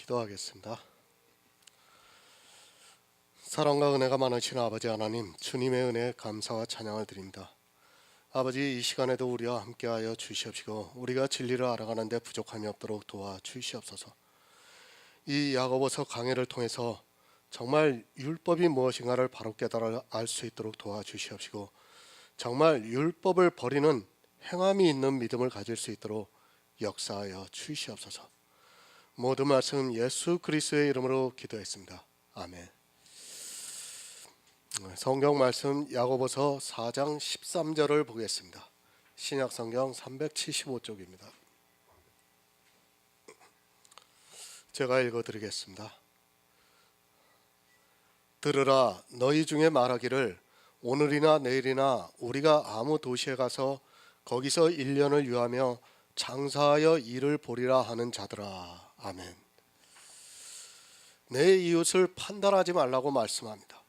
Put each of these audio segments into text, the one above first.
기도하겠습니다. 사랑과 은혜가 많으신 아버지 하나님, 주님의 은혜에 감사와 찬양을 드립니다. 아버지, 이 시간에도 우리와 함께하여 주시옵시고 우리가 진리를 알아가는 데 부족함이 없도록 도와주시옵소서. 이 야고보서 강해를 통해서 정말 율법이 무엇인가를 바로 깨달아 알 수 있도록 도와주시옵시고 정말 율법을 버리는 행함이 있는 믿음을 가질 수 있도록 역사하여 주시옵소서. 모든 말씀 예수 그리스도의 이름으로 기도했습니다. 아멘. 성경 말씀 야고보서 4장 13절을 보겠습니다. 신약 성경 375쪽입니다. 제가 읽어드리겠습니다. 들으라, 너희 중에 말하기를 오늘이나 내일이나 우리가 아무 도시에 가서 거기서 1년을 유하며 장사하여 일을 보리라 하는 자들아. 아멘. 내 이웃을 판단하지 말라고 말씀합니다.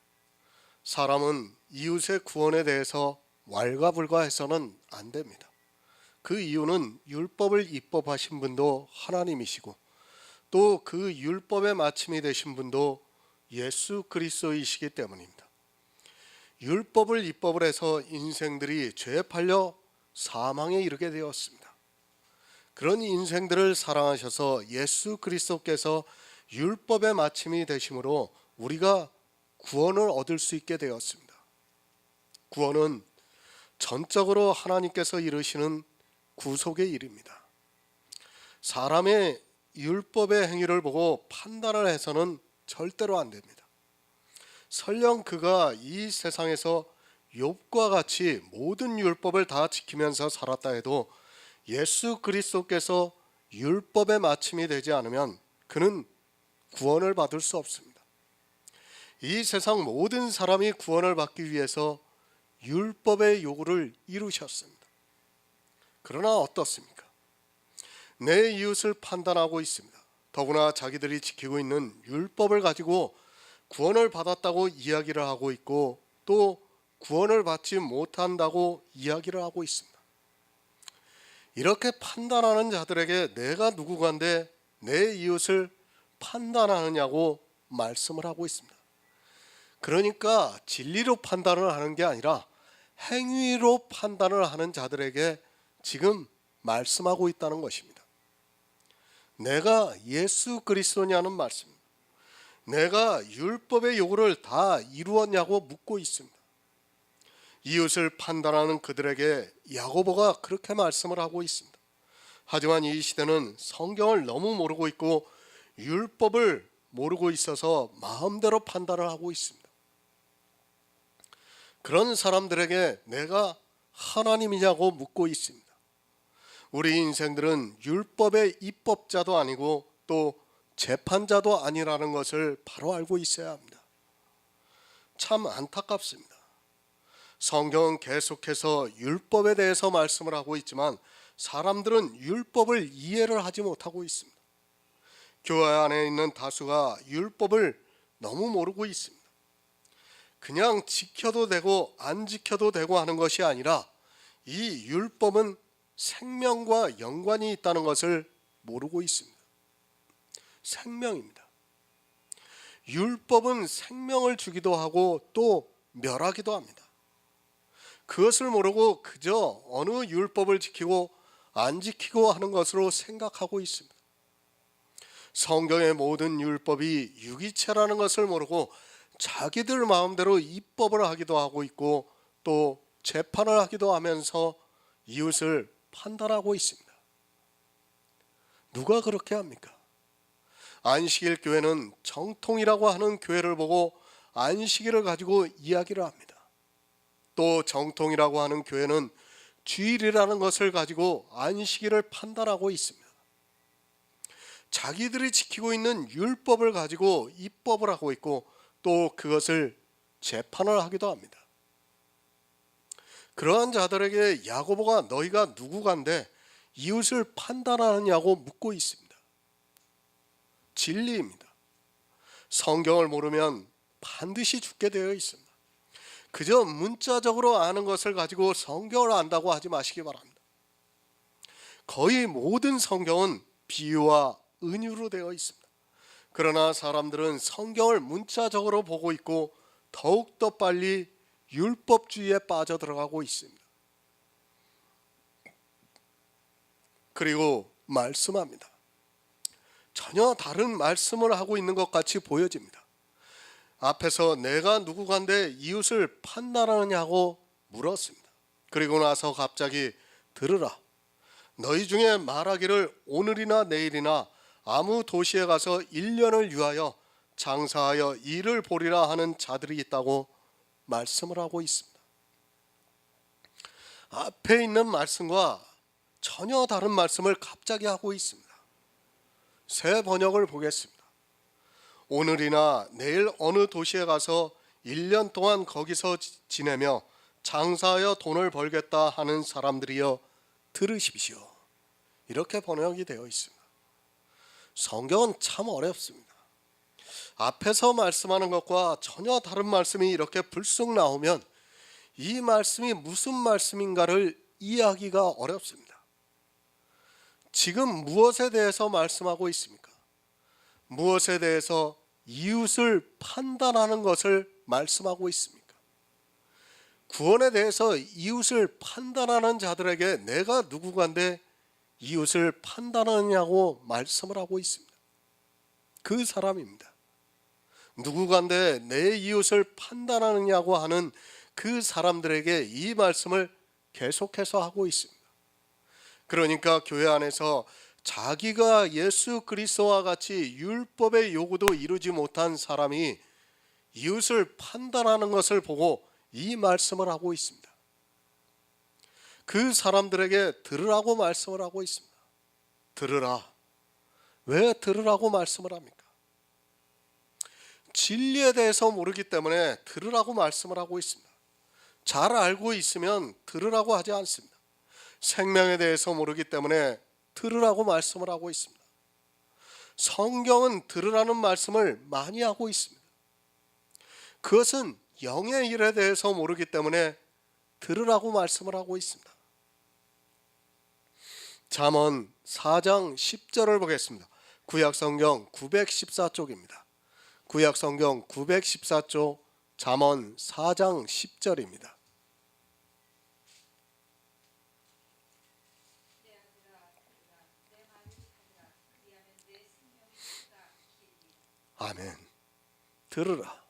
사람은 이웃의 구원에 대해서 왈가불가해서는 안 됩니다. 그 이유는 율법을 입법하신 분도 하나님이시고 또 그 율법의 마침이 되신 분도 예수 그리스도이시기 때문입니다. 율법을 입법을 해서 인생들이 죄에 팔려 사망에 이르게 되었습니다. 그런 인생들을 사랑하셔서 예수 그리스도께서 율법의 마침이 되심으로 우리가 구원을 얻을 수 있게 되었습니다. 구원은 전적으로 하나님께서 이루시는 구속의 일입니다. 사람의 율법의 행위를 보고 판단을 해서는 절대로 안 됩니다. 설령 그가 이 세상에서 욥과 같이 모든 율법을 다 지키면서 살았다 해도 예수 그리스도께서 율법의 마침이 되지 않으면 그는 구원을 받을 수 없습니다. 이 세상 모든 사람이 구원을 받기 위해서 율법의 요구를 이루셨습니다. 그러나 어떻습니까? 내 이웃을 판단하고 있습니다. 더구나 자기들이 지키고 있는 율법을 가지고 구원을 받았다고 이야기를 하고 있고 또 구원을 받지 못한다고 이야기를 하고 있습니다. 이렇게 판단하는 자들에게 내가 누구간데 내 이웃을 판단하느냐고 말씀을 하고 있습니다. 그러니까 진리로 판단을 하는 게 아니라 행위로 판단을 하는 자들에게 지금 말씀하고 있다는 것입니다. 내가 예수 그리스도냐는 말씀입니다. 내가 율법의 요구를 다 이루었냐고 묻고 있습니다. 이웃을 판단하는 그들에게 야고보가 그렇게 말씀을 하고 있습니다. 하지만 이 시대는 성경을 너무 모르고 있고 율법을 모르고 있어서 마음대로 판단을 하고 있습니다. 그런 사람들에게 내가 하나님이냐고 묻고 있습니다. 우리 인생들은 율법의 입법자도 아니고 또 재판자도 아니라는 것을 바로 알고 있어야 합니다. 참 안타깝습니다. 성경은 계속해서 율법에 대해서 말씀을 하고 있지만 사람들은 율법을 이해를 하지 못하고 있습니다. 교회 안에 있는 다수가 율법을 너무 모르고 있습니다. 그냥 지켜도 되고 안 지켜도 되고 하는 것이 아니라 이 율법은 생명과 연관이 있다는 것을 모르고 있습니다. 생명입니다. 율법은 생명을 주기도 하고 또 멸하기도 합니다. 그것을 모르고 그저 어느 율법을 지키고 안 지키고 하는 것으로 생각하고 있습니다. 성경의 모든 율법이 유기체라는 것을 모르고 자기들 마음대로 입법을 하기도 하고 있고 또 재판을 하기도 하면서 이웃을 판단하고 있습니다. 누가 그렇게 합니까? 안식일 교회는 정통이라고 하는 교회를 보고 안식일을 가지고 이야기를 합니다. 또 정통이라고 하는 교회는 주일이라는 것을 가지고 안식일을 판단하고 있습니다. 자기들이 지키고 있는 율법을 가지고 입법을 하고 있고 또 그것을 재판을 하기도 합니다. 그러한 자들에게 야고보가 너희가 누구간데 이웃을 판단하느냐고 묻고 있습니다. 진리입니다. 성경을 모르면 반드시 죽게 되어 있습니다. 그저 문자적으로 아는 것을 가지고 성경을 안다고 하지 마시기 바랍니다. 거의 모든 성경은 비유와 은유로 되어 있습니다. 그러나 사람들은 성경을 문자적으로 보고 있고 더욱더 빨리 율법주의에 빠져들어가고 있습니다. 그리고 말씀합니다. 전혀 다른 말씀을 하고 있는 것 같이 보여집니다. 앞에서 내가 누구간데 이웃을 판단하느냐고 물었습니다. 그리고 나서 갑자기 들으라. 너희 중에 말하기를 오늘이나 내일이나 아무 도시에 가서 1년을 유하여 장사하여 일을 보리라 하는 자들이 있다고 말씀을 하고 있습니다. 앞에 있는 말씀과 전혀 다른 말씀을 갑자기 하고 있습니다. 새 번역을 보겠습니다. 오늘이나 내일 어느 도시에 가서 1년 동안 거기서 지내며 장사하여 돈을 벌겠다 하는 사람들이여 들으십시오. 이렇게 번역이 되어 있습니다. 성경은 참 어렵습니다. 앞에서 말씀하는 것과 전혀 다른 말씀이 이렇게 불쑥 나오면 이 말씀이 무슨 말씀인가를 이해하기가 어렵습니다. 지금 무엇에 대해서 말씀하고 있습니까? 무엇에 대해서 이웃을 판단하는 것을 말씀하고 있습니까? 구원에 대해서 이웃을 판단하는 자들에게 내가 누구간데 이웃을 판단하느냐고 말씀을 하고 있습니다. 그 사람입니다. 누구간데 내 이웃을 판단하느냐고 하는 그 사람들에게 이 말씀을 계속해서 하고 있습니다. 그러니까 교회 안에서 자기가 예수 그리스도와 같이 율법의 요구도 이루지 못한 사람이 이웃을 판단하는 것을 보고 이 말씀을 하고 있습니다. 그 사람들에게 들으라고 말씀을 하고 있습니다. 들으라. 왜 들으라고 말씀을 합니까? 진리에 대해서 모르기 때문에 들으라고 말씀을 하고 있습니다. 잘 알고 있으면 들으라고 하지 않습니다. 생명에 대해서 모르기 때문에 들으라고 말씀을 하고 있습니다. 성경은 들으라는 말씀을 많이 하고 있습니다. 그것은 영의 일에 대해서 모르기 때문에 들으라고 말씀을 하고 있습니다. 잠언 4장 10절을 보겠습니다. 구약성경 914쪽입니다. 구약성경 914쪽 잠언 4장 10절입니다. 아멘. 들으라.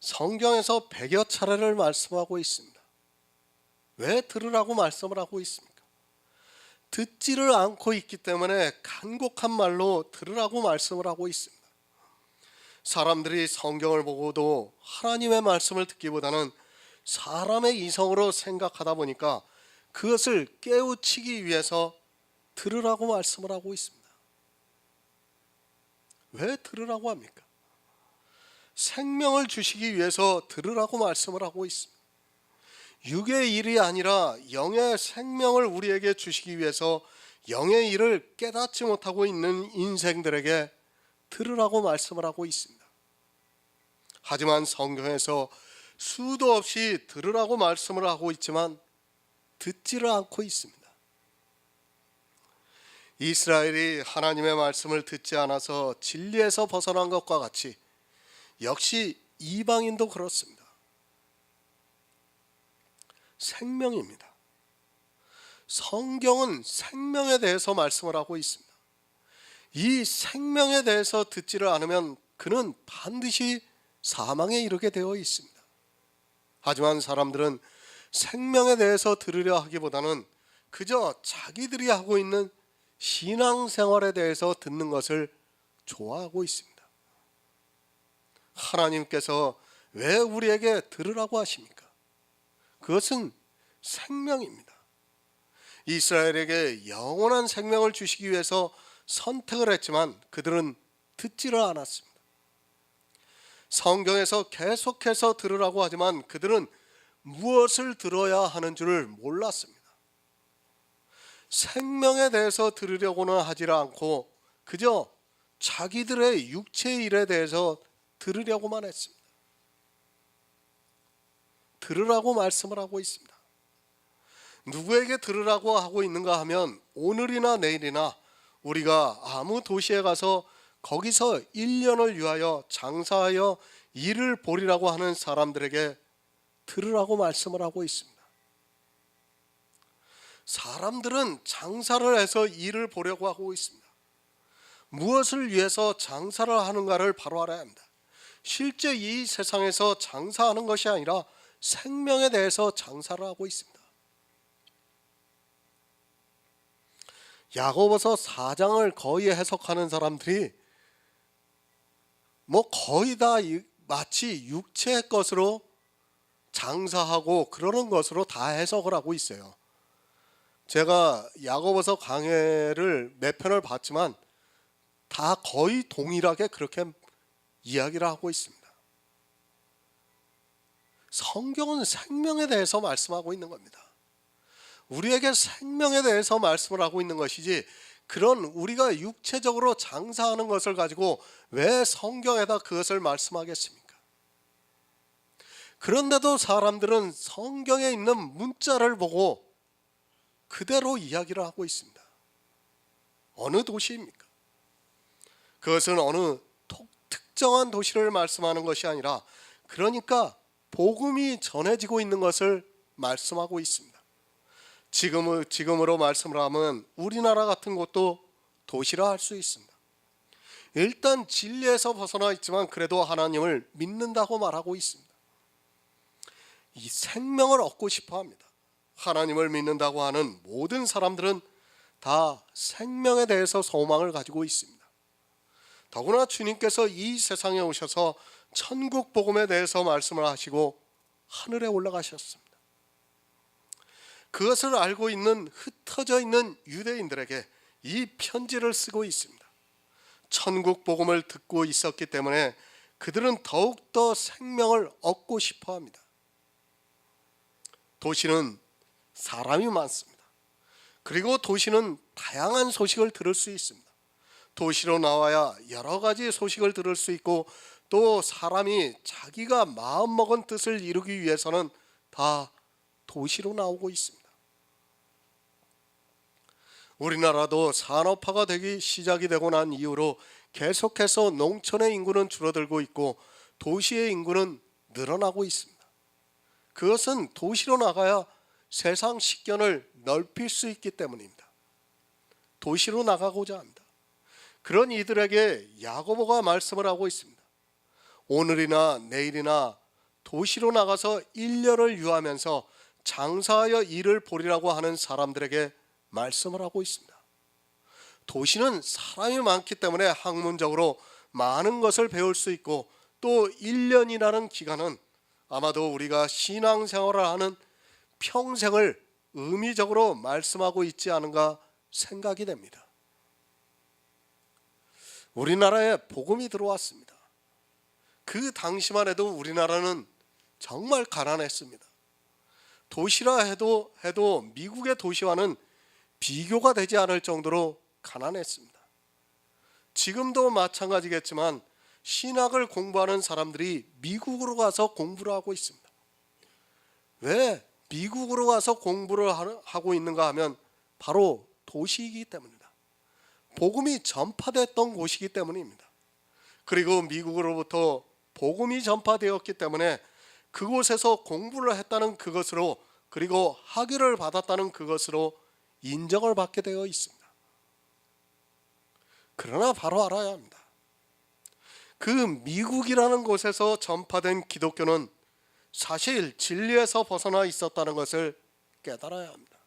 성경에서 100여 차례를 말씀하고 있습니다. 왜 들으라고 말씀을 하고 있습니까? 듣지를 않고 있기 때문에 간곡한 말로 들으라고 말씀을 하고 있습니다. 사람들이 성경을 보고도 하나님의 말씀을 듣기보다는 사람의 이성으로 생각하다 보니까 그것을 깨우치기 위해서 들으라고 말씀을 하고 있습니다. 왜 들으라고 합니까? 생명을 주시기 위해서 들으라고 말씀을 하고 있습니다. 육의 일이 아니라 영의 생명을 우리에게 주시기 위해서 영의 일을 깨닫지 못하고 있는 인생들에게 들으라고 말씀을 하고 있습니다. 하지만 성경에서 수도 없이 들으라고 말씀을 하고 있지만 듣지를 않고 있습니다. 이스라엘이 하나님의 말씀을 듣지 않아서 진리에서 벗어난 것과 같이 역시 이방인도 그렇습니다. 생명입니다. 성경은 생명에 대해서 말씀을 하고 있습니다. 이 생명에 대해서 듣지를 않으면 그는 반드시 사망에 이르게 되어 있습니다. 하지만 사람들은 생명에 대해서 들으려 하기보다는 그저 자기들이 하고 있는 신앙생활에 대해서 듣는 것을 좋아하고 있습니다. 하나님께서 왜 우리에게 들으라고 하십니까? 그것은 생명입니다. 이스라엘에게 영원한 생명을 주시기 위해서 선택을 했지만 그들은 듣지를 않았습니다. 성경에서 계속해서 들으라고 하지만 그들은 무엇을 들어야 하는 줄을 몰랐습니다. 생명에 대해서 들으려고는 하지 않고 그저 자기들의 육체의 일에 대해서 들으려고만 했습니다. 들으라고 말씀을 하고 있습니다. 누구에게 들으라고 하고 있는가 하면 오늘이나 내일이나 우리가 아무 도시에 가서 거기서 1년을 위하여 장사하여 일을 보리라고 하는 사람들에게 들으라고 말씀을 하고 있습니다. 사람들은 장사를 해서 일을 보려고 하고 있습니다. 무엇을 위해서 장사를 하는가를 바로 알아야 합니다. 실제 이 세상에서 장사하는 것이 아니라 생명에 대해서 장사를 하고 있습니다. 야고보서 4장을 거의 해석하는 사람들이 거의 다 마치 육체의 것으로 장사하고 그러는 것으로 다 해석을 하고 있어요. 제가 야고보서 강해를 몇 편을 봤지만 다 거의 동일하게 그렇게 이야기를 하고 있습니다. 성경은 생명에 대해서 말씀하고 있는 겁니다. 우리에게 생명에 대해서 말씀을 하고 있는 것이지, 그런 우리가 육체적으로 장사하는 것을 가지고 왜 성경에다 그것을 말씀하겠습니까? 그런데도 사람들은 성경에 있는 문자를 보고 그대로 이야기를 하고 있습니다. 어느 도시입니까? 그것은 어느 특정한 도시를 말씀하는 것이 아니라, 그러니까 복음이 전해지고 있는 것을 말씀하고 있습니다. 지금으로 말씀을 하면 우리나라 같은 곳도 도시라 할 수 있습니다. 일단 진리에서 벗어나 있지만 그래도 하나님을 믿는다고 말하고 있습니다. 이 생명을 얻고 싶어 합니다. 하나님을 믿는다고 하는 모든 사람들은 다 생명에 대해서 소망을 가지고 있습니다. 더구나 주님께서 이 세상에 오셔서 천국 복음에 대해서 말씀을 하시고 하늘에 올라가셨습니다. 그것을 알고 있는 흩어져 있는 유대인들에게 이 편지를 쓰고 있습니다. 천국 복음을 듣고 있었기 때문에 그들은 더욱더 생명을 얻고 싶어 합니다. 도시는 사람이 많습니다. 그리고 도시는 다양한 소식을 들을 수 있습니다. 도시로 나와야 여러 가지 소식을 들을 수 있고, 또 사람이 자기가 마음먹은 뜻을 이루기 위해서는 다 도시로 나오고 있습니다. 우리나라도 산업화가 되기 시작이 되고 난 이후로 계속해서 농촌의 인구는 줄어들고 있고 도시의 인구는 늘어나고 있습니다. 그것은 도시로 나가야 세상 식견을 넓힐 수 있기 때문입니다. 도시로 나가고자 합니다. 그런 이들에게 야고보가 말씀을 하고 있습니다. 오늘이나 내일이나 도시로 나가서 1년을 유하면서 장사하여 일을 보리라고 하는 사람들에게 말씀을 하고 있습니다. 도시는 사람이 많기 때문에 학문적으로 많은 것을 배울 수 있고, 또 1년이라는 기간은 아마도 우리가 신앙생활을 하는 평생을 의미적으로 말씀하고 있지 않은가 생각이 됩니다. 우리나라에 복음이 들어왔습니다. 그 당시만 해도 우리나라는 정말 가난했습니다. 도시라 해도 미국의 도시와는 비교가 되지 않을 정도로 가난했습니다. 지금도 마찬가지겠지만 신학을 공부하는 사람들이 미국으로 가서 공부를 하고 있습니다. 왜 미국으로 가서 공부를 하고 있는가 하면 바로 도시이기 때문입니다. 복음이 전파됐던 곳이기 때문입니다. 그리고 미국으로부터 복음이 전파되었기 때문에 그곳에서 공부를 했다는 그것으로, 그리고 학위를 받았다는 그것으로 인정을 받게 되어 있습니다. 그러나 바로 알아야 합니다. 그 미국이라는 곳에서 전파된 기독교는 사실 진리에서 벗어나 있었다는 것을 깨달아야 합니다.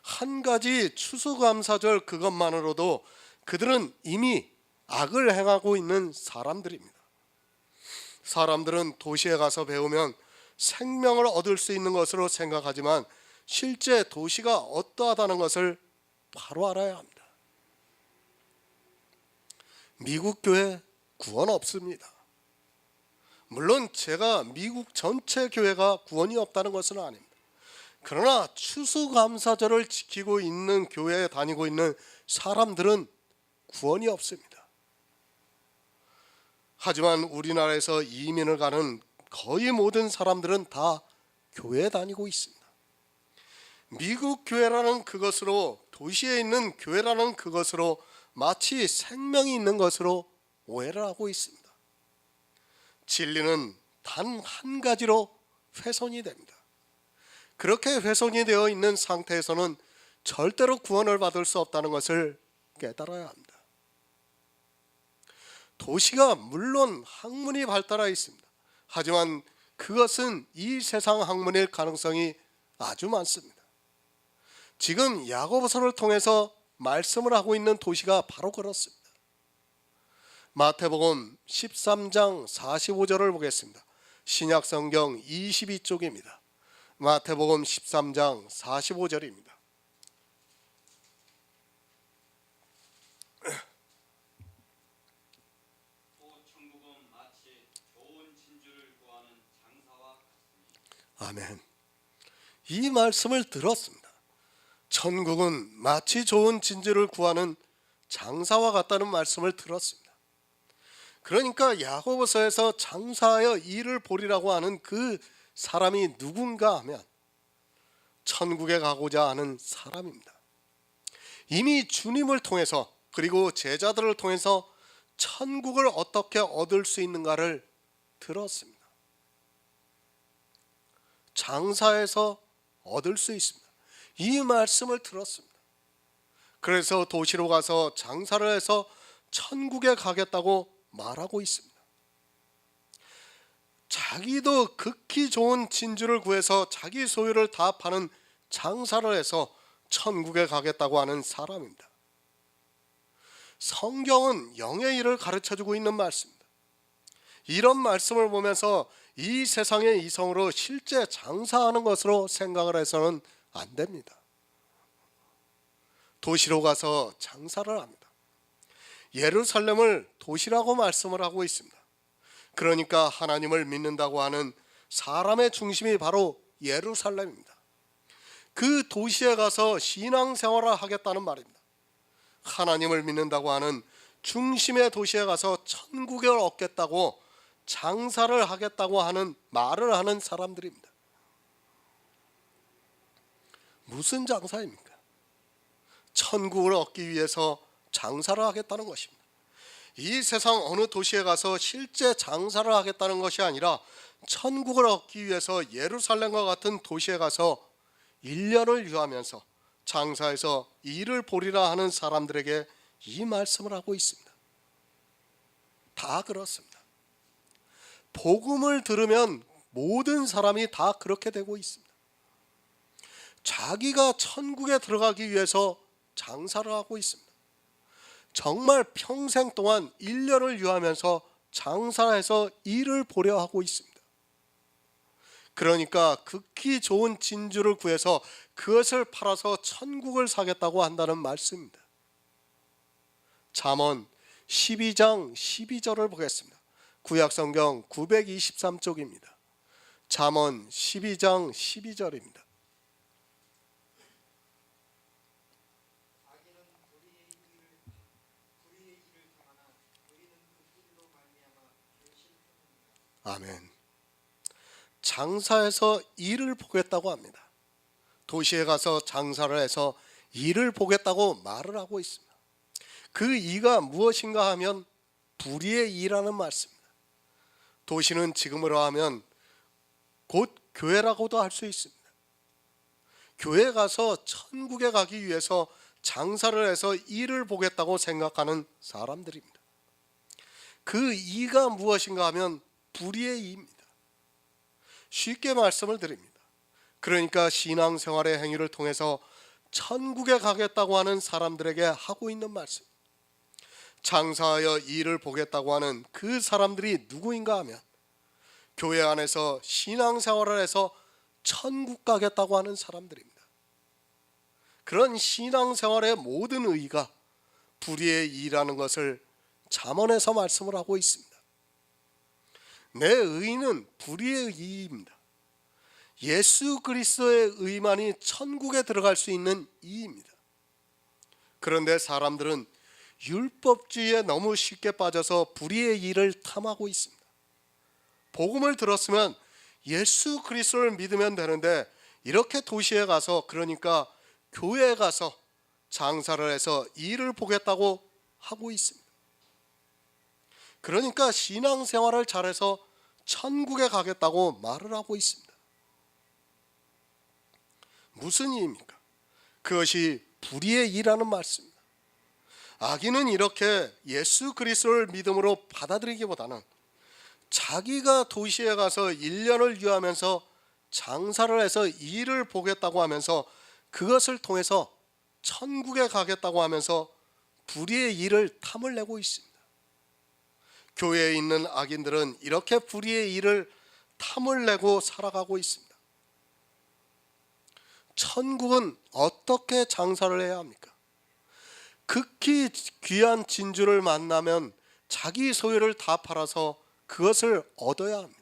한 가지 추수감사절 그것만으로도 그들은 이미 악을 행하고 있는 사람들입니다. 사람들은 도시에 가서 배우면 생명을 얻을 수 있는 것으로 생각하지만 실제 도시가 어떠하다는 것을 바로 알아야 합니다. 미국 교회 구원 없습니다. 물론 제가 미국 전체 교회가 구원이 없다는 것은 아닙니다. 그러나 추수감사절을 지키고 있는 교회에 다니고 있는 사람들은 구원이 없습니다. 하지만 우리나라에서 이민을 가는 거의 모든 사람들은 다 교회에 다니고 있습니다. 미국 교회라는 그것으로, 도시에 있는 교회라는 그것으로 마치 생명이 있는 것으로 오해를 하고 있습니다. 진리는 단 한 가지로 훼손이 됩니다. 그렇게 훼손이 되어 있는 상태에서는 절대로 구원을 받을 수 없다는 것을 깨달아야 합니다. 도시가 물론 학문이 발달하여 있습니다. 하지만 그것은 이 세상 학문일 가능성이 아주 많습니다. 지금 야고보서를 통해서 말씀을 하고 있는 도시가 바로 그렇습니다. 마태복음 13장 45절을 보겠습니다. 신약성경 22쪽입니다. 마태복음 13장 45절입니다. 아멘. 이 말씀을 들었습니다. 천국은 마치 좋은 진주를 구하는 장사와 같다는 말씀을 들었습니다. 그러니까 야고보서에서 장사하여 일을 보리라고 하는 그 사람이 누군가 하면 천국에 가고자 하는 사람입니다. 이미 주님을 통해서 그리고 제자들을 통해서 천국을 어떻게 얻을 수 있는가를 들었습니다. 장사해서 얻을 수 있습니다. 이 말씀을 들었습니다. 그래서 도시로 가서 장사를 해서 천국에 가겠다고 말하고 있습니다. 자기도 극히 좋은 진주를 구해서 자기 소유를 다 파는 장사를 해서 천국에 가겠다고 하는 사람입니다. 성경은 영의 일을 가르쳐주고 있는 말씀입니다. 이런 말씀을 보면서 이 세상의 이성으로 실제 장사하는 것으로 생각을 해서는 안 됩니다. 도시로 가서 장사를 합니다. 예루살렘을 도시라고 말씀을 하고 있습니다. 그러니까 하나님을 믿는다고 하는 사람의 중심이 바로 예루살렘입니다. 그 도시에 가서 신앙생활을 하겠다는 말입니다. 하나님을 믿는다고 하는 중심의 도시에 가서 천국을 얻겠다고 장사를 하겠다고 하는 말을 하는 사람들입니다. 무슨 장사입니까? 천국을 얻기 위해서 장사를 하겠다는 것입니다. 이 세상 어느 도시에 가서 실제 장사를 하겠다는 것이 아니라 천국을 얻기 위해서 예루살렘과 같은 도시에 가서 1년을 유하면서 장사해서 일을 보리라 하는 사람들에게 이 말씀을 하고 있습니다. 다 그렇습니다. 복음을 들으면 모든 사람이 다 그렇게 되고 있습니다. 자기가 천국에 들어가기 위해서 장사를 하고 있습니다. 정말 평생 동안 1년을 유하면서 장사해서 일을 보려 하고 있습니다. 그러니까 극히 좋은 진주를 구해서 그것을 팔아서 천국을 사겠다고 한다는 말씀입니다. 잠언 12장 12절을 보겠습니다. 구약성경 923쪽입니다. 잠언 12장 12절입니다. 아멘. 장사해서 일을 보겠다고 합니다. 도시에 가서 장사를 해서 일을 보겠다고 말을 하고 있습니다. 그 이가 무엇인가 하면 불의의 이라는 말씀입니다. 도시는 지금으로 하면 곧 교회라고도 할 수 있습니다. 교회 가서 천국에 가기 위해서 장사를 해서 일을 보겠다고 생각하는 사람들입니다. 그 이가 무엇인가 하면 불의의 이입니다. 쉽게 말씀을 드립니다. 그러니까 신앙생활의 행위를 통해서 천국에 가겠다고 하는 사람들에게 하고 있는 말씀, 장사하여 일을 보겠다고 하는 그 사람들이 누구인가 하면 교회 안에서 신앙생활을 해서 천국 가겠다고 하는 사람들입니다. 그런 신앙생활의 모든 의의가 불의의 이라는 것을 잠언에서 말씀을 하고 있습니다. 내 의는 불의의 이입니다. 예수 그리스도의 의만이 천국에 들어갈 수 있는 이입니다. 그런데 사람들은 율법주의에 너무 쉽게 빠져서 불의의 이를 탐하고 있습니다. 복음을 들었으면 예수 그리스도를 믿으면 되는데 이렇게 도시에 가서, 그러니까 교회에 가서 장사를 해서 일을 보겠다고 하고 있습니다. 그러니까 신앙생활을 잘해서 천국에 가겠다고 말을 하고 있습니다. 무슨 의미입니까? 그것이 불의의 일이라는 말씀입니다. 악인은 이렇게 예수 그리스도를 믿음으로 받아들이기보다는 자기가 도시에 가서 1년을 유하면서 장사를 해서 일을 보겠다고 하면서 그것을 통해서 천국에 가겠다고 하면서 불의의 일을 탐을 내고 있습니다. 교회에 있는 악인들은 이렇게 불의의 일을 탐을 내고 살아가고 있습니다. 천국은 어떻게 장사를 해야 합니까? 극히 귀한 진주를 만나면 자기 소유를 다 팔아서 그것을 얻어야 합니다.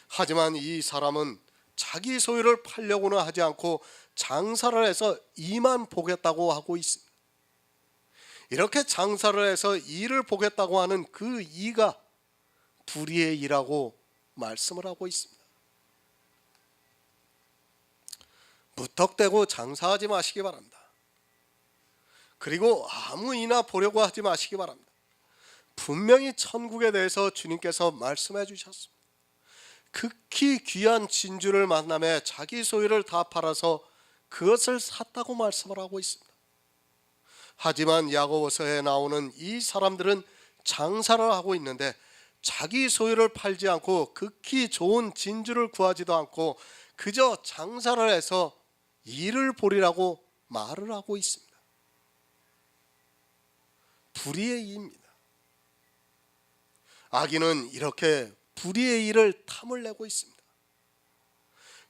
하지만 이 사람은 자기 소유를 팔려고는 하지 않고 장사를 해서 이만 보겠다고 하고 있습니다. 이렇게 장사를 해서 이를 보겠다고 하는 그 이가 불의의 이라고 말씀을 하고 있습니다. 무턱대고 장사하지 마시기 바랍니다. 그리고 아무 이나 보려고 하지 마시기 바랍니다. 분명히 천국에 대해서 주님께서 말씀해 주셨습니다. 극히 귀한 진주를 만남에 자기 소유를 다 팔아서 그것을 샀다고 말씀을 하고 있습니다. 하지만 야고보서에 나오는 이 사람들은 장사를 하고 있는데 자기 소유를 팔지 않고 극히 좋은 진주를 구하지도 않고 그저 장사를 해서 일을 보리라고 말을 하고 있습니다. 불의의 일입니다. 악인은 이렇게 불의의 일을 탐을 내고 있습니다.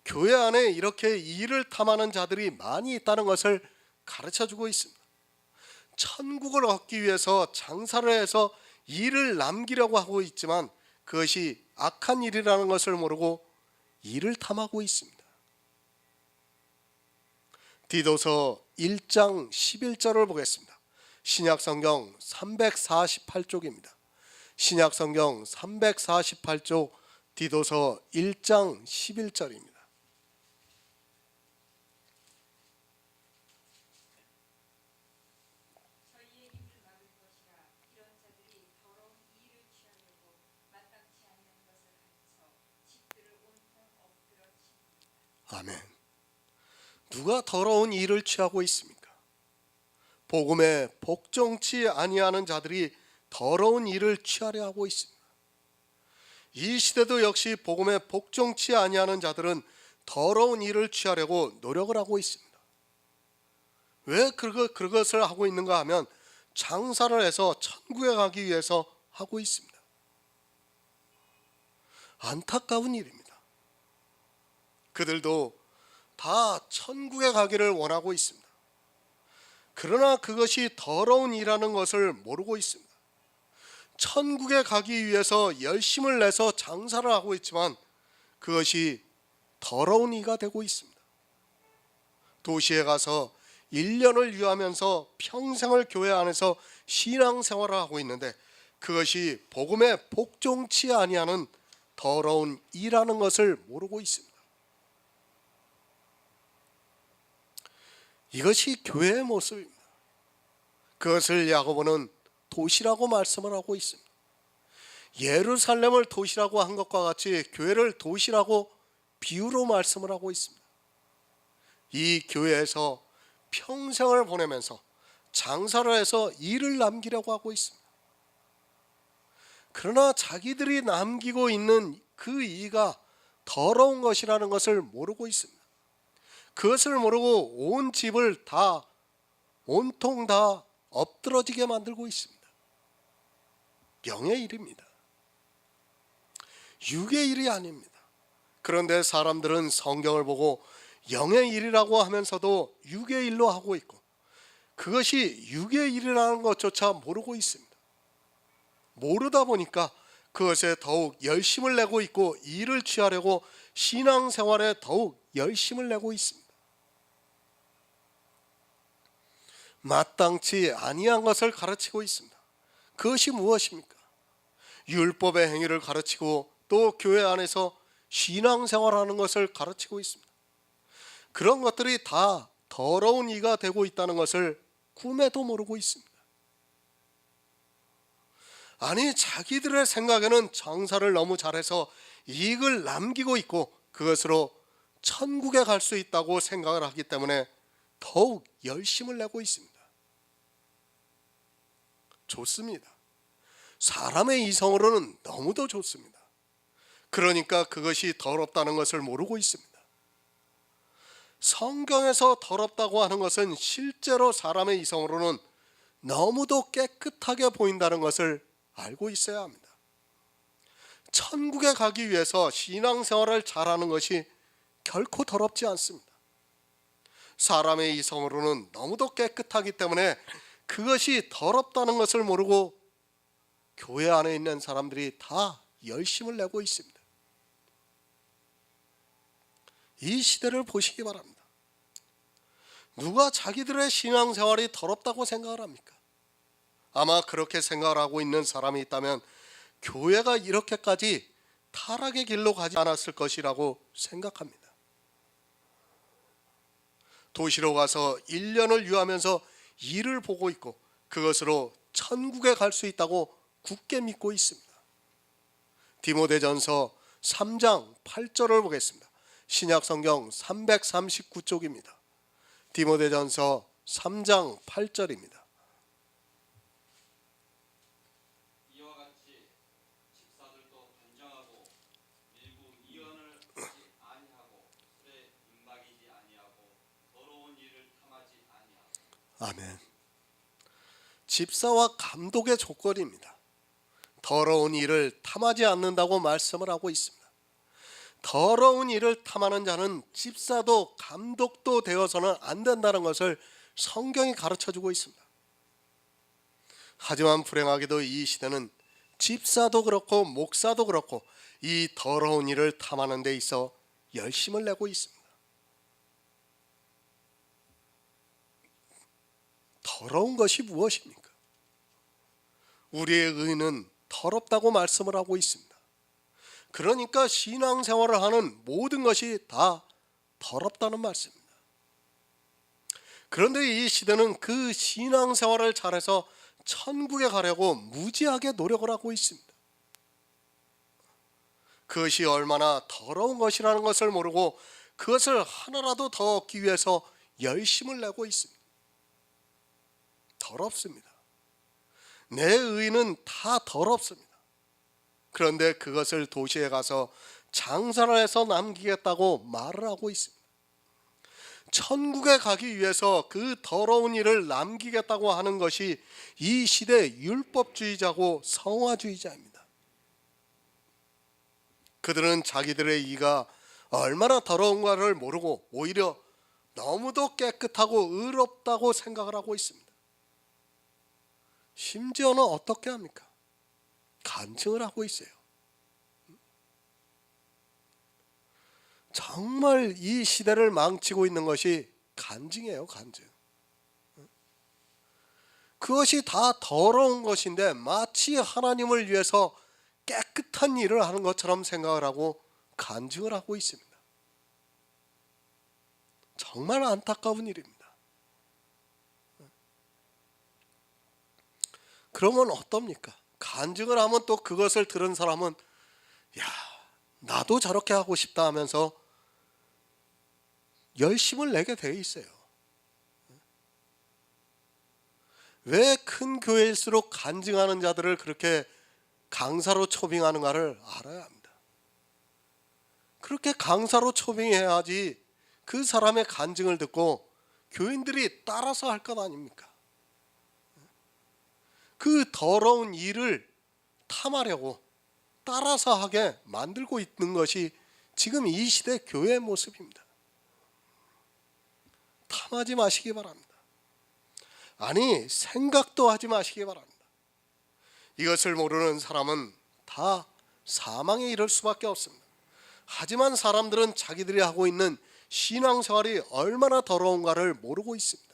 교회 안에 이렇게 일을 탐하는 자들이 많이 있다는 것을 가르쳐주고 있습니다. 천국을 얻기 위해서 장사를 해서 일을 남기려고 하고 있지만 그것이 악한 일이라는 것을 모르고 일을 탐하고 있습니다. 디도서 1장 11절을 보겠습니다. 신약성경 348쪽입니다. 신약성경 348쪽 디도서 1장 11절입니다. 아멘. 누가 더러운 일을 취하고 있습니까? 복음에 복종치 아니하는 자들이 더러운 일을 취하려 하고 있습니다. 이 시대도 역시 복음에 복종치 아니하는 자들은 더러운 일을 취하려고 노력을 하고 있습니다. 왜 그것을 하고 있는가 하면 장사를 해서 천국에 가기 위해서 하고 있습니다. 안타까운 일입니다. 그들도 다 천국에 가기를 원하고 있습니다. 그러나 그것이 더러운 일이라는 것을 모르고 있습니다. 천국에 가기 위해서 열심을 내서 장사를 하고 있지만 그것이 더러운 이가 되고 있습니다. 도시에 가서 1년을 유하면서 평생을 교회 안에서 신앙생활을 하고 있는데 그것이 복음에 복종치 아니하는 더러운 이라는 것을 모르고 있습니다. 이것이 교회의 모습입니다. 그것을 야고보는 도시라고 말씀을 하고 있습니다. 예루살렘을 도시라고 한 것과 같이 교회를 도시라고 비유로 말씀을 하고 있습니다. 이 교회에서 평생을 보내면서 장사를 해서 일을 남기려고 하고 있습니다. 그러나 자기들이 남기고 있는 그 이가 더러운 것이라는 것을 모르고 있습니다. 그것을 모르고 온 집을 다 온통 다 엎드러지게 만들고 있습니다. 영의 일입니다. 육의 일이 아닙니다. 그런데 사람들은 성경을 보고 영의 일이라고 하면서도 육의 일로 하고 있고 그것이 육의 일이라는 것조차 모르고 있습니다. 모르다 보니까 그것에 더욱 열심을 내고 있고 일을 취하려고 신앙생활에 더욱 열심을 내고 있습니다. 마땅치 아니한 것을 가르치고 있습니다. 그것이 무엇입니까? 율법의 행위를 가르치고 또 교회 안에서 신앙생활하는 것을 가르치고 있습니다. 그런 것들이 다 더러운 이가 되고 있다는 것을 꿈에도 모르고 있습니다. 아니, 자기들의 생각에는 장사를 너무 잘해서 이익을 남기고 있고 그것으로 천국에 갈 수 있다고 생각을 하기 때문에 더욱 열심을 내고 있습니다. 좋습니다. 사람의 이성으로는 너무도 좋습니다. 그러니까 그것이 더럽다는 것을 모르고 있습니다. 성경에서 더럽다고 하는 것은 실제로 사람의 이성으로는 너무도 깨끗하게 보인다는 것을 알고 있어야 합니다. 천국에 가기 위해서 신앙생활을 잘하는 것이 결코 더럽지 않습니다. 사람의 이성으로는 너무도 깨끗하기 때문에 그것이 더럽다는 것을 모르고 교회 안에 있는 사람들이 다 열심을 내고 있습니다. 이 시대를 보시기 바랍니다. 누가 자기들의 신앙생활이 더럽다고 생각을 합니까? 아마 그렇게 생각을 하고 있는 사람이 있다면 교회가 이렇게까지 타락의 길로 가지 않았을 것이라고 생각합니다. 도시로 가서 1년을 유하면서 일을 보고 있고 그것으로 천국에 갈 수 있다고 굳게 믿고 있습니다. 디모데전서 3장 8절을 보겠습니다. 신약성경 339쪽입니다. 디모데전서 3장 8절입니다. 이와 같이 집사들도 단정하고 밀고 이언을 하지 아니하고 술에 임박이지 아니하고 더러운 일을 탐하지 아니하고. 아멘. 집사와 감독의 조건입니다. 더러운 일을 탐하지 않는다고 말씀을 하고 있습니다. 더러운 일을 탐하는 자는 집사도 감독도 되어서는 안 된다는 것을 성경이 가르쳐주고 있습니다. 하지만 불행하게도 이 시대는 집사도 그렇고 목사도 그렇고 이 더러운 일을 탐하는 데 있어 열심을 내고 있습니다. 더러운 것이 무엇입니까? 우리의 의는 더럽다고 말씀을 하고 있습니다. 그러니까 신앙생활을 하는 모든 것이 다 더럽다는 말씀입니다. 그런데 이 시대는 그 신앙생활을 잘해서 천국에 가려고 무지하게 노력을 하고 있습니다. 그것이 얼마나 더러운 것이라는 것을 모르고 그것을 하나라도 더 얻기 위해서 열심을 내고 있습니다. 더럽습니다. 내 의는 다 더럽습니다. 그런데 그것을 도시에 가서 장사를 해서 남기겠다고 말을 하고 있습니다. 천국에 가기 위해서 그 더러운 일을 남기겠다고 하는 것이 이 시대 율법주의자고 성화주의자입니다. 그들은 자기들의 이가 얼마나 더러운가를 모르고 오히려 너무도 깨끗하고 의롭다고 생각을 하고 있습니다. 심지어는 어떻게 합니까? 간증을 하고 있어요. 정말 이 시대를 망치고 있는 것이 간증이에요. 간증. 그것이 다 더러운 것인데 마치 하나님을 위해서 깨끗한 일을 하는 것처럼 생각을 하고 간증을 하고 있습니다. 정말 안타까운 일입니다. 그러면 어떻습니까? 간증을 하면 또 그것을 들은 사람은 야, 나도 저렇게 하고 싶다 하면서 열심을 내게 돼 있어요. 왜 큰 교회일수록 간증하는 자들을 그렇게 강사로 초빙하는가를 알아야 합니다. 그렇게 강사로 초빙해야지 그 사람의 간증을 듣고 교인들이 따라서 할 것 아닙니까? 그 더러운 일을 탐하려고 따라서 하게 만들고 있는 것이 지금 이 시대 교회의 모습입니다. 탐하지 마시기 바랍니다. 아니, 생각도 하지 마시기 바랍니다. 이것을 모르는 사람은 다 사망에 이를 수밖에 없습니다. 하지만 사람들은 자기들이 하고 있는 신앙생활이 얼마나 더러운가를 모르고 있습니다.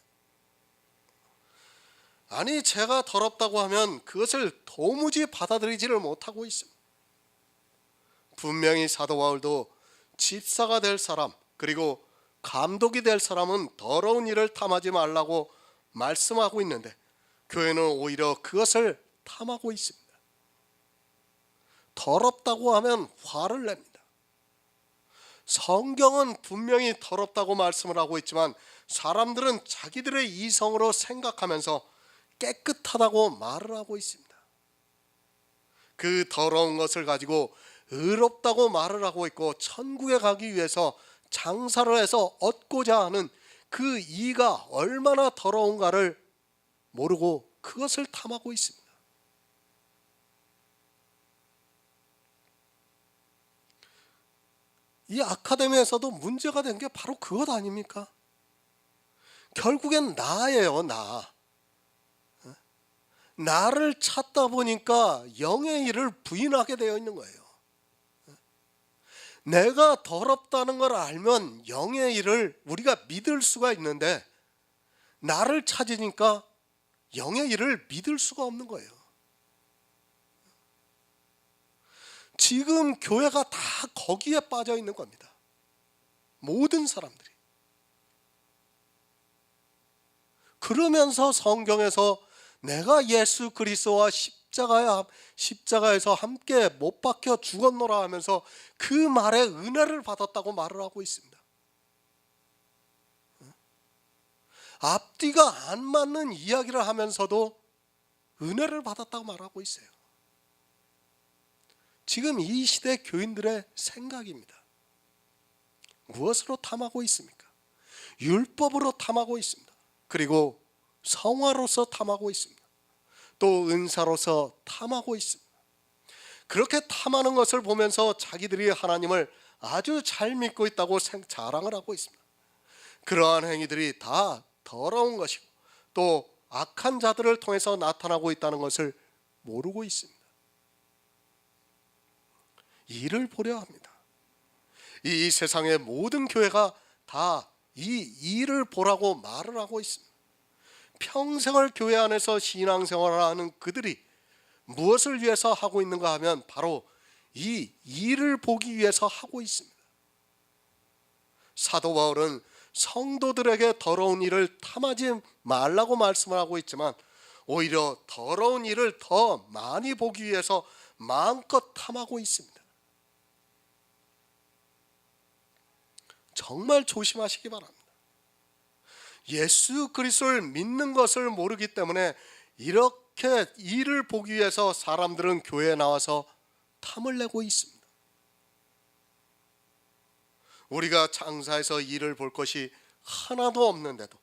아니, 제가 더럽다고 하면 그것을 도무지 받아들이지를 못하고 있습니다. 분명히 사도 바울도 집사가 될 사람 그리고 감독이 될 사람은 더러운 일을 탐하지 말라고 말씀하고 있는데 교회는 오히려 그것을 탐하고 있습니다. 더럽다고 하면 화를 냅니다. 성경은 분명히 더럽다고 말씀을 하고 있지만 사람들은 자기들의 이성으로 생각하면서 깨끗하다고 말을 하고 있습니다. 그 더러운 것을 가지고 의롭다고 말을 하고 있고 천국에 가기 위해서 장사를 해서 얻고자 하는 그 이가 얼마나 더러운가를 모르고 그것을 탐하고 있습니다. 이 아카데미에서도 문제가 된 게 바로 그것 아닙니까? 결국엔 나예요, 나. 나를 찾다 보니까 영의 일을 부인하게 되어 있는 거예요. 내가 더럽다는 걸 알면 영의 일을 우리가 믿을 수가 있는데 나를 찾으니까 영의 일을 믿을 수가 없는 거예요. 지금 교회가 다 거기에 빠져 있는 겁니다. 모든 사람들이. 그러면서 성경에서 내가 예수 그리스도와 십자가에서 함께 못 박혀 죽었노라 하면서 그 말에 은혜를 받았다고 말을 하고 있습니다. 앞뒤가 안 맞는 이야기를 하면서도 은혜를 받았다고 말하고 있어요. 지금 이 시대 교인들의 생각입니다. 무엇으로 탐하고 있습니까? 율법으로 탐하고 있습니다. 그리고 성화로서 탐하고 있습니다. 또 은사로서 탐하고 있습니다. 그렇게 탐하는 것을 보면서 자기들이 하나님을 아주 잘 믿고 있다고 자랑을 하고 있습니다. 그러한 행위들이 다 더러운 것이고 또 악한 자들을 통해서 나타나고 있다는 것을 모르고 있습니다. 이를 보려 합니다. 이 세상의 모든 교회가 다 이 일을 보라고 말을 하고 있습니다. 평생을 교회 안에서 신앙생활을 하는 그들이 무엇을 위해서 하고 있는가 하면 바로 이 일을 보기 위해서 하고 있습니다. 사도 바울은 성도들에게 더러운 일을 탐하지 말라고 말씀을 하고 있지만 오히려 더러운 일을 더 많이 보기 위해서 마음껏 탐하고 있습니다. 정말 조심하시기 바랍니다. 예수 그리스도를 믿는 것을 모르기 때문에 이렇게 일을 보기 위해서 사람들은 교회에 나와서 탐을 내고 있습니다. 우리가 장사해서 일을 볼 것이 하나도 없는데도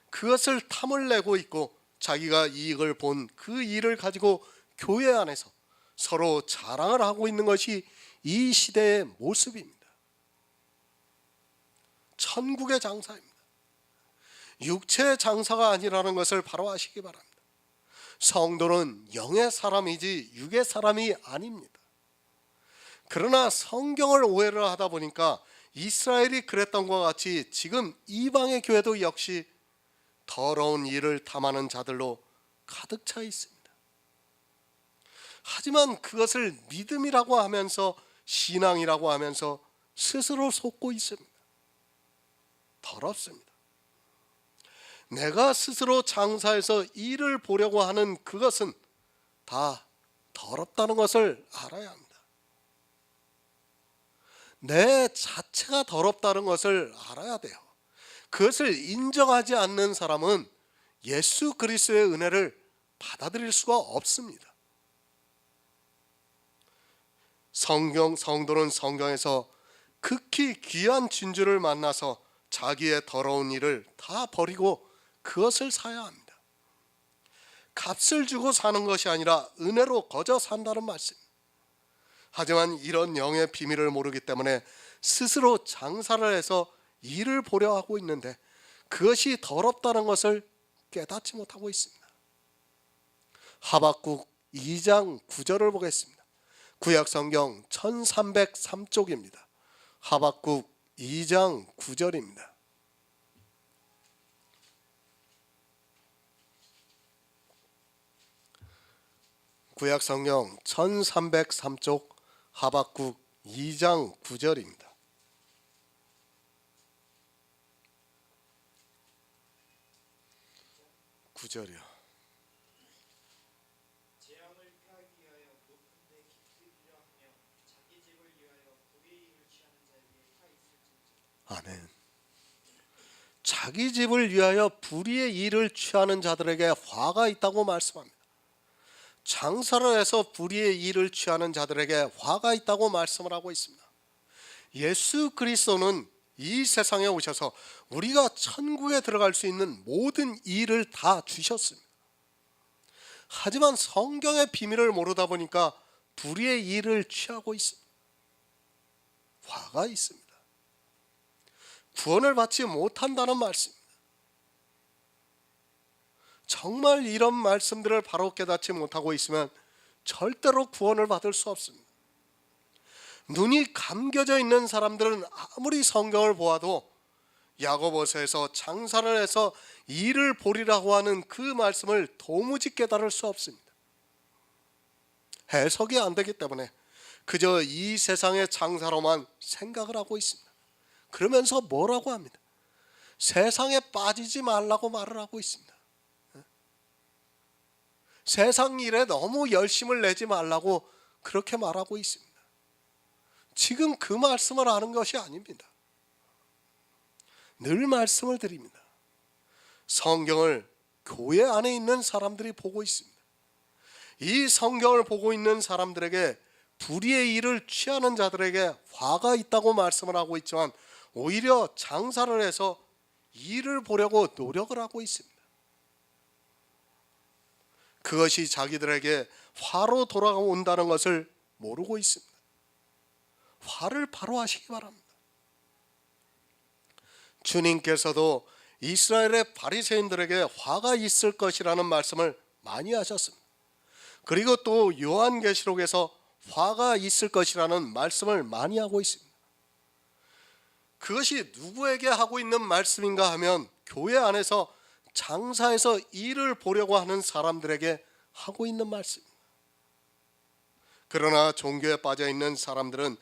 그것을 탐을 내고 있고 자기가 이익을 본 그 일을 가지고 교회 안에서 서로 자랑을 하고 있는 것이 이 시대의 모습입니다. 천국의 장사입니다. 육체의 장사가 아니라는 것을 바로 아시기 바랍니다. 성도는 영의 사람이지 육의 사람이 아닙니다. 그러나 성경을 오해를 하다 보니까 이스라엘이 그랬던 것과 같이 지금 이방의 교회도 역시 더러운 일을 탐하는 자들로 가득 차 있습니다. 하지만 그것을 믿음이라고 하면서 신앙이라고 하면서 스스로 속고 있습니다. 더럽습니다. 내가 스스로 장사해서 일을 보려고 하는 그것은 다 더럽다는 것을 알아야 합니다. 내 자체가 더럽다는 것을 알아야 돼요. 그것을 인정하지 않는 사람은 예수 그리스도의 은혜를 받아들일 수가 없습니다. 성도는 성경에서 극히 귀한 진주를 만나서 자기의 더러운 일을 다 버리고 그것을 사야 합니다. 값을 주고 사는 것이 아니라 은혜로 거저 산다는 말씀. 하지만 이런 영의 비밀을 모르기 때문에 스스로 장사를 해서 일을 보려 하고 있는데 그것이 더럽다는 것을 깨닫지 못하고 있습니다. 하박국 2장 9절을 보겠습니다. 구약성경 1303쪽입니다. 하박국 2장 9절입니다. 구약성경 1303쪽 하박국 2장 9절입니다. 구절이요. 재앙을 피하기 위하여 높은 데 깃들이려 하며 아멘. 자기 집을 위하여 불의의 일을 취하는 자들에게 화가 있다고 말씀합니다. 장사를 해서 불의의 일을 취하는 자들에게 화가 있다고 말씀을 하고 있습니다. 예수 그리스도는 이 세상에 오셔서 우리가 천국에 들어갈 수 있는 모든 일을 다 주셨습니다. 하지만 성경의 비밀을 모르다 보니까 불의의 일을 취하고 있습니다. 화가 있습니다. 구원을 받지 못한다는 말씀입니다. 정말 이런 말씀들을 바로 깨닫지 못하고 있으면 절대로 구원을 받을 수 없습니다. 눈이 감겨져 있는 사람들은 아무리 성경을 보아도 야고보서에서 장사를 해서 일을 보리라고 하는 그 말씀을 도무지 깨달을 수 없습니다. 해석이 안 되기 때문에 그저 이 세상의 장사로만 생각을 하고 있습니다. 그러면서 뭐라고 합니다? 세상에 빠지지 말라고 말을 하고 있습니다. 세상 일에 너무 열심을 내지 말라고 그렇게 말하고 있습니다. 지금 그 말씀을 하는 것이 아닙니다. 늘 말씀을 드립니다. 성경을 교회 안에 있는 사람들이 보고 있습니다. 이 성경을 보고 있는 사람들에게 불의의 일을 취하는 자들에게 화가 있다고 말씀을 하고 있지만 오히려 장사를 해서 일을 보려고 노력을 하고 있습니다. 그것이 자기들에게 화로 돌아온다는 것을 모르고 있습니다. 화를 바로 하시기 바랍니다. 주님께서도 이스라엘의 바리새인들에게 화가 있을 것이라는 말씀을 많이 하셨습니다. 그리고 또 요한계시록에서 화가 있을 것이라는 말씀을 많이 하고 있습니다. 그것이 누구에게 하고 있는 말씀인가 하면 교회 안에서 장사해서 일을 보려고 하는 사람들에게 하고 있는 말씀입니다. 그러나 종교에 빠져 있는 사람들은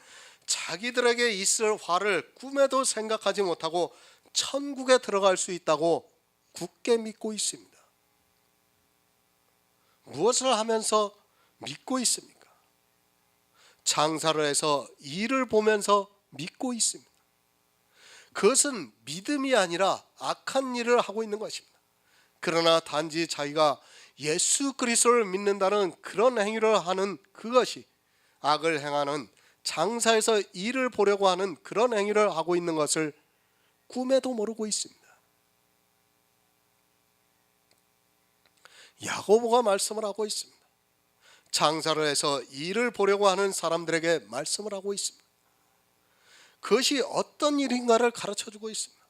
자기들에게 있을 화를 꿈에도 생각하지 못하고 천국에 들어갈 수 있다고 굳게 믿고 있습니다. 무엇을 하면서 믿고 있습니까? 장사를 해서 일을 보면서 믿고 있습니다. 그것은 믿음이 아니라 악한 일을 하고 있는 것입니다. 그러나 단지 자기가 예수 그리스도를 믿는다는 그런 행위를 하는 그것이 악을 행하는 장사에서 일을 보려고 하는 그런 행위를 하고 있는 것을 꿈에도 모르고 있습니다. 야고보가 말씀을 하고 있습니다. 장사를 해서 일을 보려고 하는 사람들에게 말씀을 하고 있습니다. 그것이 어떤 일인가를 가르쳐주고 있습니다.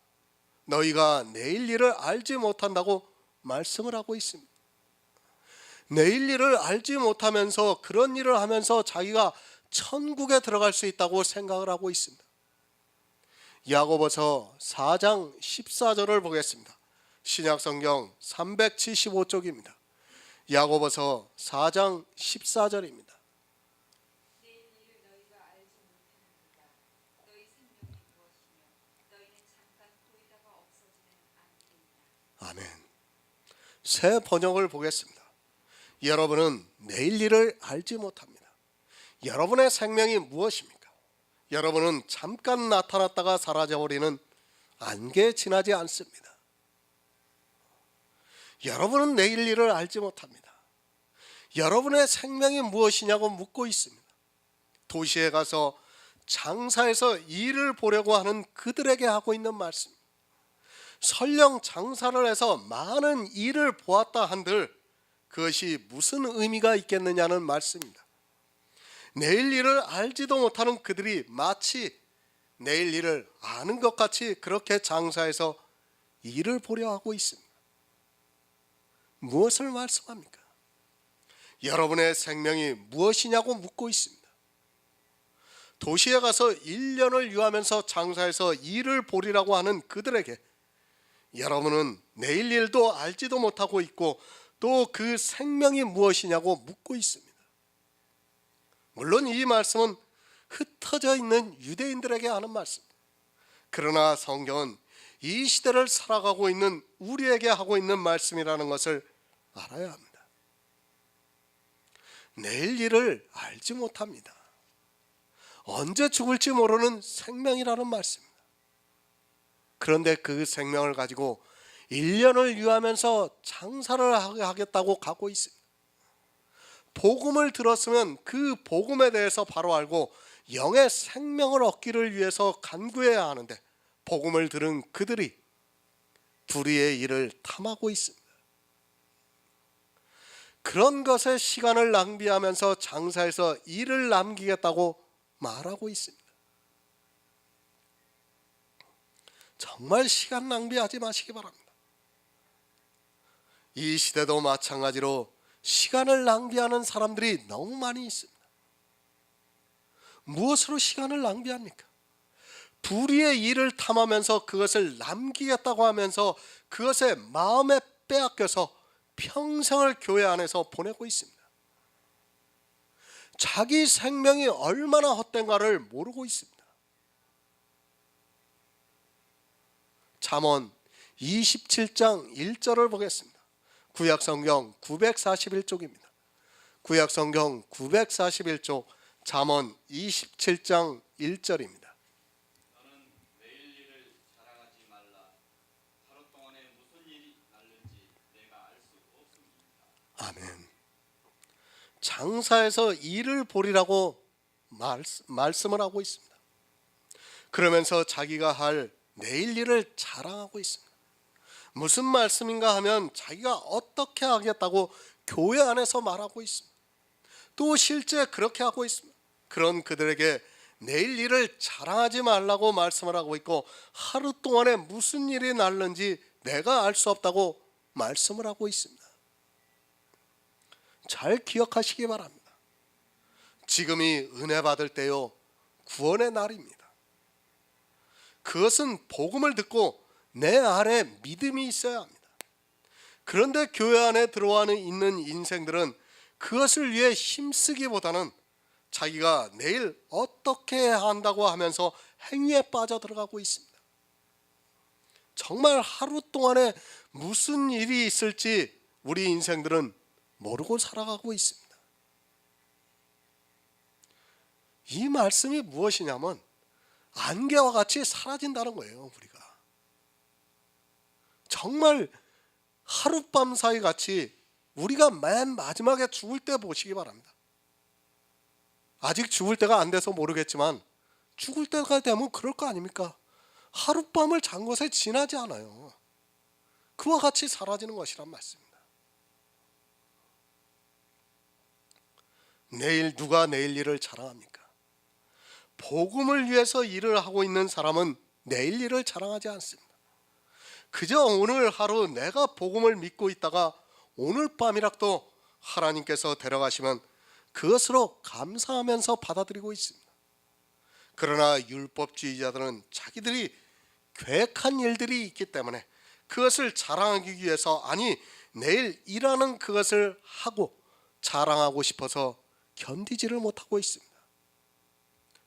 너희가 내일 일을 알지 못한다고 말씀을 하고 있습니다. 내일 일을 알지 못하면서 그런 일을 하면서 자기가 천국에 들어갈 수 있다고 생각을 하고 있습니다. 야고보서 4장 14절을 보겠습니다. 신약성경 375쪽입니다. 야고보서 4장 14절입니다. 아멘. 새 번역을 보겠습니다. 여러분은 내일 일을 알지 못합니다. 여러분의 생명이 무엇입니까? 여러분은 잠깐 나타났다가 사라져버리는 안개에 지나지 않습니다. 여러분은 내일 일을 알지 못합니다. 여러분의 생명이 무엇이냐고 묻고 있습니다. 도시에 가서 장사해서 일을 보려고 하는 그들에게 하고 있는 말씀. 설령 장사를 해서 많은 일을 보았다 한들 그것이 무슨 의미가 있겠느냐는 말씀입니다. 내일 일을 알지도 못하는 그들이 마치 내일 일을 아는 것 같이 그렇게 장사해서 일을 보려 하고 있습니다. 무엇을 말씀합니까? 여러분의 생명이 무엇이냐고 묻고 있습니다. 도시에 가서 1년을 유하면서 장사해서 일을 보리라고 하는 그들에게 여러분은 내일 일도 알지도 못하고 있고 또 그 생명이 무엇이냐고 묻고 있습니다. 물론 이 말씀은 흩어져 있는 유대인들에게 하는 말씀입니다. 그러나 성경은 이 시대를 살아가고 있는 우리에게 하고 있는 말씀이라는 것을 알아야 합니다. 내일 일을 알지 못합니다. 언제 죽을지 모르는 생명이라는 말씀입니다. 그런데 그 생명을 가지고 1년을 유하면서 장사를 하겠다고 가고 있습니다. 복음을 들었으면 그 복음에 대해서 바로 알고 영의 생명을 얻기를 위해서 간구해야 하는데 복음을 들은 그들이 불의의 일을 탐하고 있습니다. 그런 것에 시간을 낭비하면서 장사에서 일을 남기겠다고 말하고 있습니다. 정말 시간 낭비하지 마시기 바랍니다. 이 시대도 마찬가지로 시간을 낭비하는 사람들이 너무 많이 있습니다. 무엇으로 시간을 낭비합니까? 불의의 일을 탐하면서 그것을 남기겠다고 하면서 그것에 마음에 빼앗겨서 평생을 교회 안에서 보내고 있습니다. 자기 생명이 얼마나 헛된가를 모르고 있습니다. 잠언 27장 1절을 보겠습니다. 구약성경 941쪽입니다. 구약성경 941쪽 잠언 27장 1절입니다. 너는 내일 일을 자랑하지 말라. 하루 동안에 무슨 일이 날는지 내가 알 수 없습니다. 아멘. 장사에서 일을 보리라고 말씀을 하고 있습니다. 그러면서 자기가 할 내일 일을 자랑하고 있습니다. 무슨 말씀인가 하면 자기가 어떻게 하겠다고 교회 안에서 말하고 있습니다. 또 실제 그렇게 하고 있습니다. 그런 그들에게 내일 일을 자랑하지 말라고 말씀을 하고 있고 하루 동안에 무슨 일이 날는지 내가 알 수 없다고 말씀을 하고 있습니다. 잘 기억하시기 바랍니다. 지금이 은혜 받을 때요, 구원의 날입니다. 그것은 복음을 듣고 내 안에 믿음이 있어야 합니다. 그런데 교회 안에 들어와 있는 인생들은 그것을 위해 힘쓰기보다는 자기가 내일 어떻게 해야 한다고 하면서 행위에 빠져 들어가고 있습니다. 정말 하루 동안에 무슨 일이 있을지 우리 인생들은 모르고 살아가고 있습니다. 이 말씀이 무엇이냐면 안개와 같이 사라진다는 거예요. 우리가 정말 하룻밤 사이 같이 우리가 맨 마지막에 죽을 때 보시기 바랍니다. 아직 죽을 때가 안 돼서 모르겠지만 죽을 때가 되면 그럴 거 아닙니까? 하룻밤을 잔 것에 지나지 않아요. 그와 같이 사라지는 것이란 말씀입니다. 내일 누가 내일 일을 자랑합니까? 복음을 위해서 일을 하고 있는 사람은 내일 일을 자랑하지 않습니다. 그저 오늘 하루 내가 복음을 믿고 있다가 오늘 밤이라도 하나님께서 데려가시면 그것으로 감사하면서 받아들이고 있습니다. 그러나 율법주의자들은 자기들이 계획한 일들이 있기 때문에 그것을 자랑하기 위해서 아니 내일 일하는 그것을 하고 자랑하고 싶어서 견디지를 못하고 있습니다.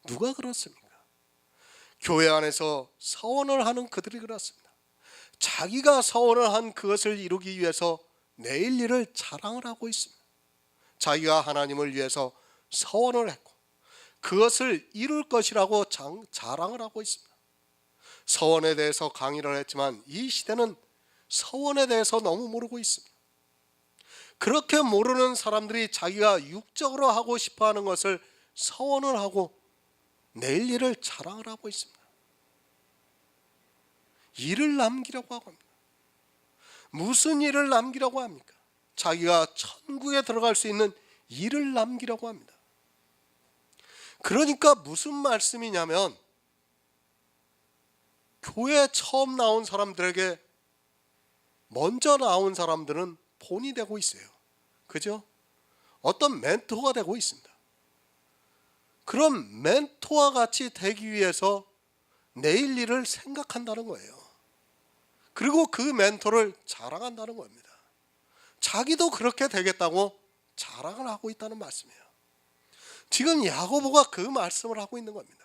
누가 그렇습니까? 교회 안에서 서원을 하는 그들이 그렇습니다. 자기가 서원을 한 그것을 이루기 위해서 내일 일을 자랑을 하고 있습니다. 자기가 하나님을 위해서 서원을 했고 그것을 이룰 것이라고 자랑을 하고 있습니다. 서원에 대해서 강의를 했지만 이 시대는 서원에 대해서 너무 모르고 있습니다. 그렇게 모르는 사람들이 자기가 육적으로 하고 싶어하는 것을 서원을 하고 내일 일을 자랑을 하고 있습니다. 일을 남기려고 하고 합니다. 무슨 일을 남기려고 합니까? 자기가 천국에 들어갈 수 있는 일을 남기려고 합니다. 그러니까 무슨 말씀이냐면 교회에 처음 나온 사람들에게 먼저 나온 사람들은 본이 되고 있어요. 그죠? 어떤 멘토가 되고 있습니다. 그럼 멘토와 같이 되기 위해서 내일 일을 생각한다는 거예요. 그리고 그 멘토를 자랑한다는 겁니다. 자기도 그렇게 되겠다고 자랑을 하고 있다는 말씀이에요. 지금 야고보가 그 말씀을 하고 있는 겁니다.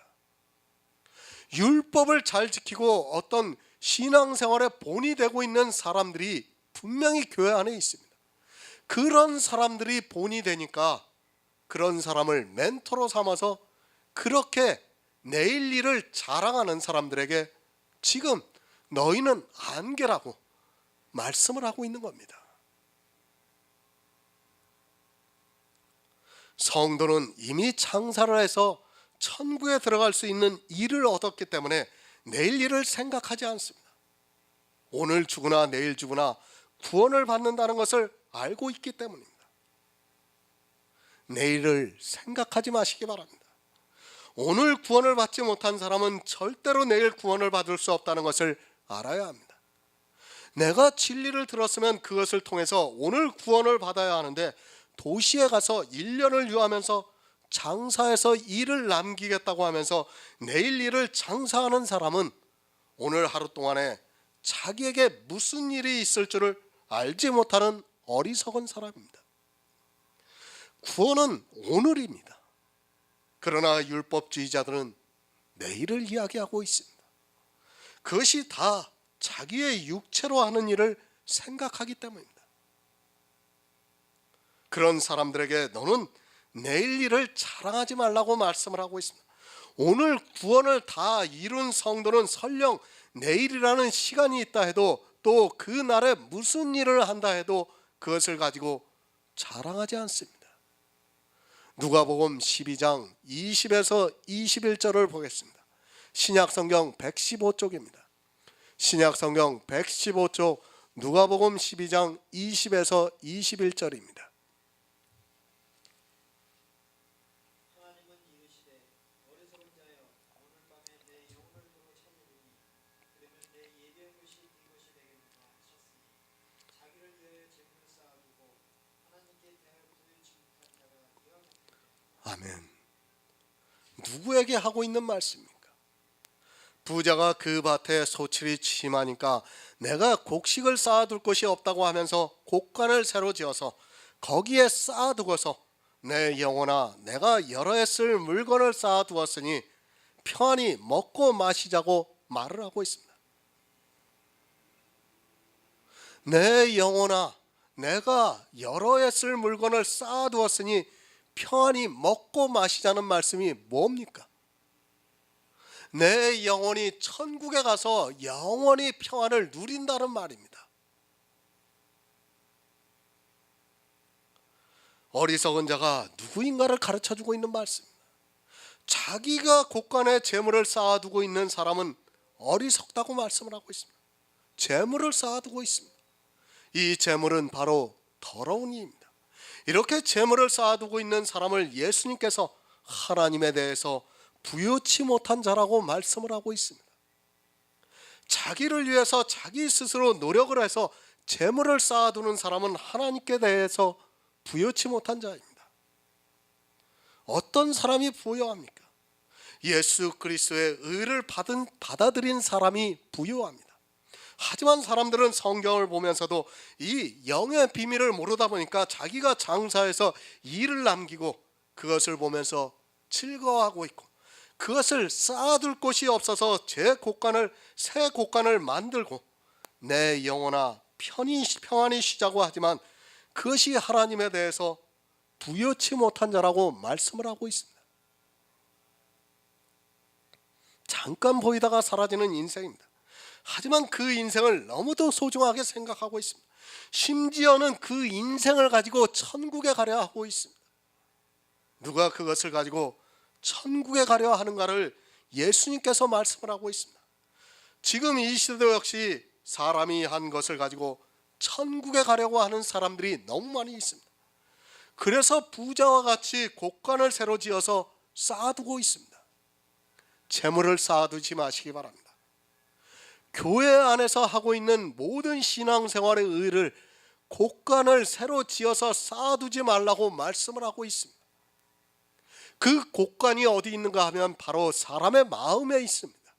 율법을 잘 지키고 어떤 신앙생활의 본이 되고 있는 사람들이 분명히 교회 안에 있습니다. 그런 사람들이 본이 되니까 그런 사람을 멘토로 삼아서 그렇게 내일 일을 자랑하는 사람들에게 지금 너희는 안개라고 말씀을 하고 있는 겁니다. 성도는 이미 장사를 해서 천국에 들어갈 수 있는 일을 얻었기 때문에 내일 일을 생각하지 않습니다. 오늘 죽으나 내일 죽으나 구원을 받는다는 것을 알고 있기 때문입니다. 내일을 생각하지 마시기 바랍니다. 오늘 구원을 받지 못한 사람은 절대로 내일 구원을 받을 수 없다는 것을 알아야 합니다. 내가 진리를 들었으면 그것을 통해서 오늘 구원을 받아야 하는데 도시에 가서 1년을 유하면서 장사해서 일을 남기겠다고 하면서 내일 일을 장사하는 사람은 오늘 하루 동안에 자기에게 무슨 일이 있을 줄을 알지 못하는 어리석은 사람입니다. 구원은 오늘입니다. 그러나 율법주의자들은 내일을 이야기하고 있습니다. 그것이 다 자기의 육체로 하는 일을 생각하기 때문입니다. 그런 사람들에게 너는 내일 일을 자랑하지 말라고 말씀을 하고 있습니다. 오늘 구원을 다 이룬 성도는 설령 내일이라는 시간이 있다 해도 또 그 날에 무슨 일을 한다 해도 그것을 가지고 자랑하지 않습니다. 누가복음 12장 20에서 21절을 보겠습니다. 신약성경 115쪽입니다. 신약성경 115쪽 누가복음 12장 20에서 21절입니다. 하나님은 이르시되 어리석은 자여 오늘 밤에 내 영혼을 도로 찾으리니 그러면 내 예비한 것이 네 것이 되겠노라 하셨으니 자기를 위하여 재물을 쌓아두고 하나님께 대하여 부유치 못한 자가 되어 아멘. 누구에게 하고 있는 말씀입니까? 부자가 그 밭에 소출이 심하니까 내가 곡식을 쌓아둘 곳이 없다고 하면서 곡간을 새로 지어서 거기에 쌓아두고서 내 영혼아 내가 여러 해 쓸 물건을 쌓아두었으니 편히 먹고 마시자고 말을 하고 있습니다. 내 영혼아 내가 여러 해 쓸 물건을 쌓아두었으니 편히 먹고 마시자는 말씀이 뭡니까? 내 영혼이 천국에 가서 영원히 평안을 누린다는 말입니다. 어리석은 자가 누구인가를 가르쳐주고 있는 말씀입니다. 자기가 곳간에 재물을 쌓아두고 있는 사람은 어리석다고 말씀을 하고 있습니다. 재물을 쌓아두고 있습니다. 이 재물은 바로 더러운 이입니다. 이렇게 재물을 쌓아두고 있는 사람을 예수님께서 하나님에 대해서 부요치 못한 자라고 말씀을 하고 있습니다. 자기를 위해서 자기 스스로 노력을 해서 재물을 쌓아두는 사람은 하나님께 대해서 부요치 못한 자입니다. 어떤 사람이 부요합니까? 예수 그리스도의 의를 받아들인 사람이 부요합니다. 하지만 사람들은 성경을 보면서도 이 영의 비밀을 모르다 보니까 자기가 장사해서 일을 남기고 그것을 보면서 즐거워하고 있고 그것을 쌓아둘 곳이 없어서 새 곡간을 만들고 내 영혼아 평안히 쉬자고 하지만 그것이 하나님에 대해서 부요치 못한 자라고 말씀을 하고 있습니다. 잠깐 보이다가 사라지는 인생입니다. 하지만 그 인생을 너무도 소중하게 생각하고 있습니다. 심지어는 그 인생을 가지고 천국에 가려 하고 있습니다. 누가 그것을 가지고 천국에 가려 하는가를 예수님께서 말씀을 하고 있습니다. 지금 이 시대도 역시 사람이 한 것을 가지고 천국에 가려고 하는 사람들이 너무 많이 있습니다. 그래서 부자와 같이 곡간을 새로 지어서 쌓아두고 있습니다. 재물을 쌓아두지 마시기 바랍니다. 교회 안에서 하고 있는 모든 신앙생활의 의를 곡간을 새로 지어서 쌓아두지 말라고 말씀을 하고 있습니다. 그 곡간이 어디 있는가 하면 바로 사람의 마음에 있습니다.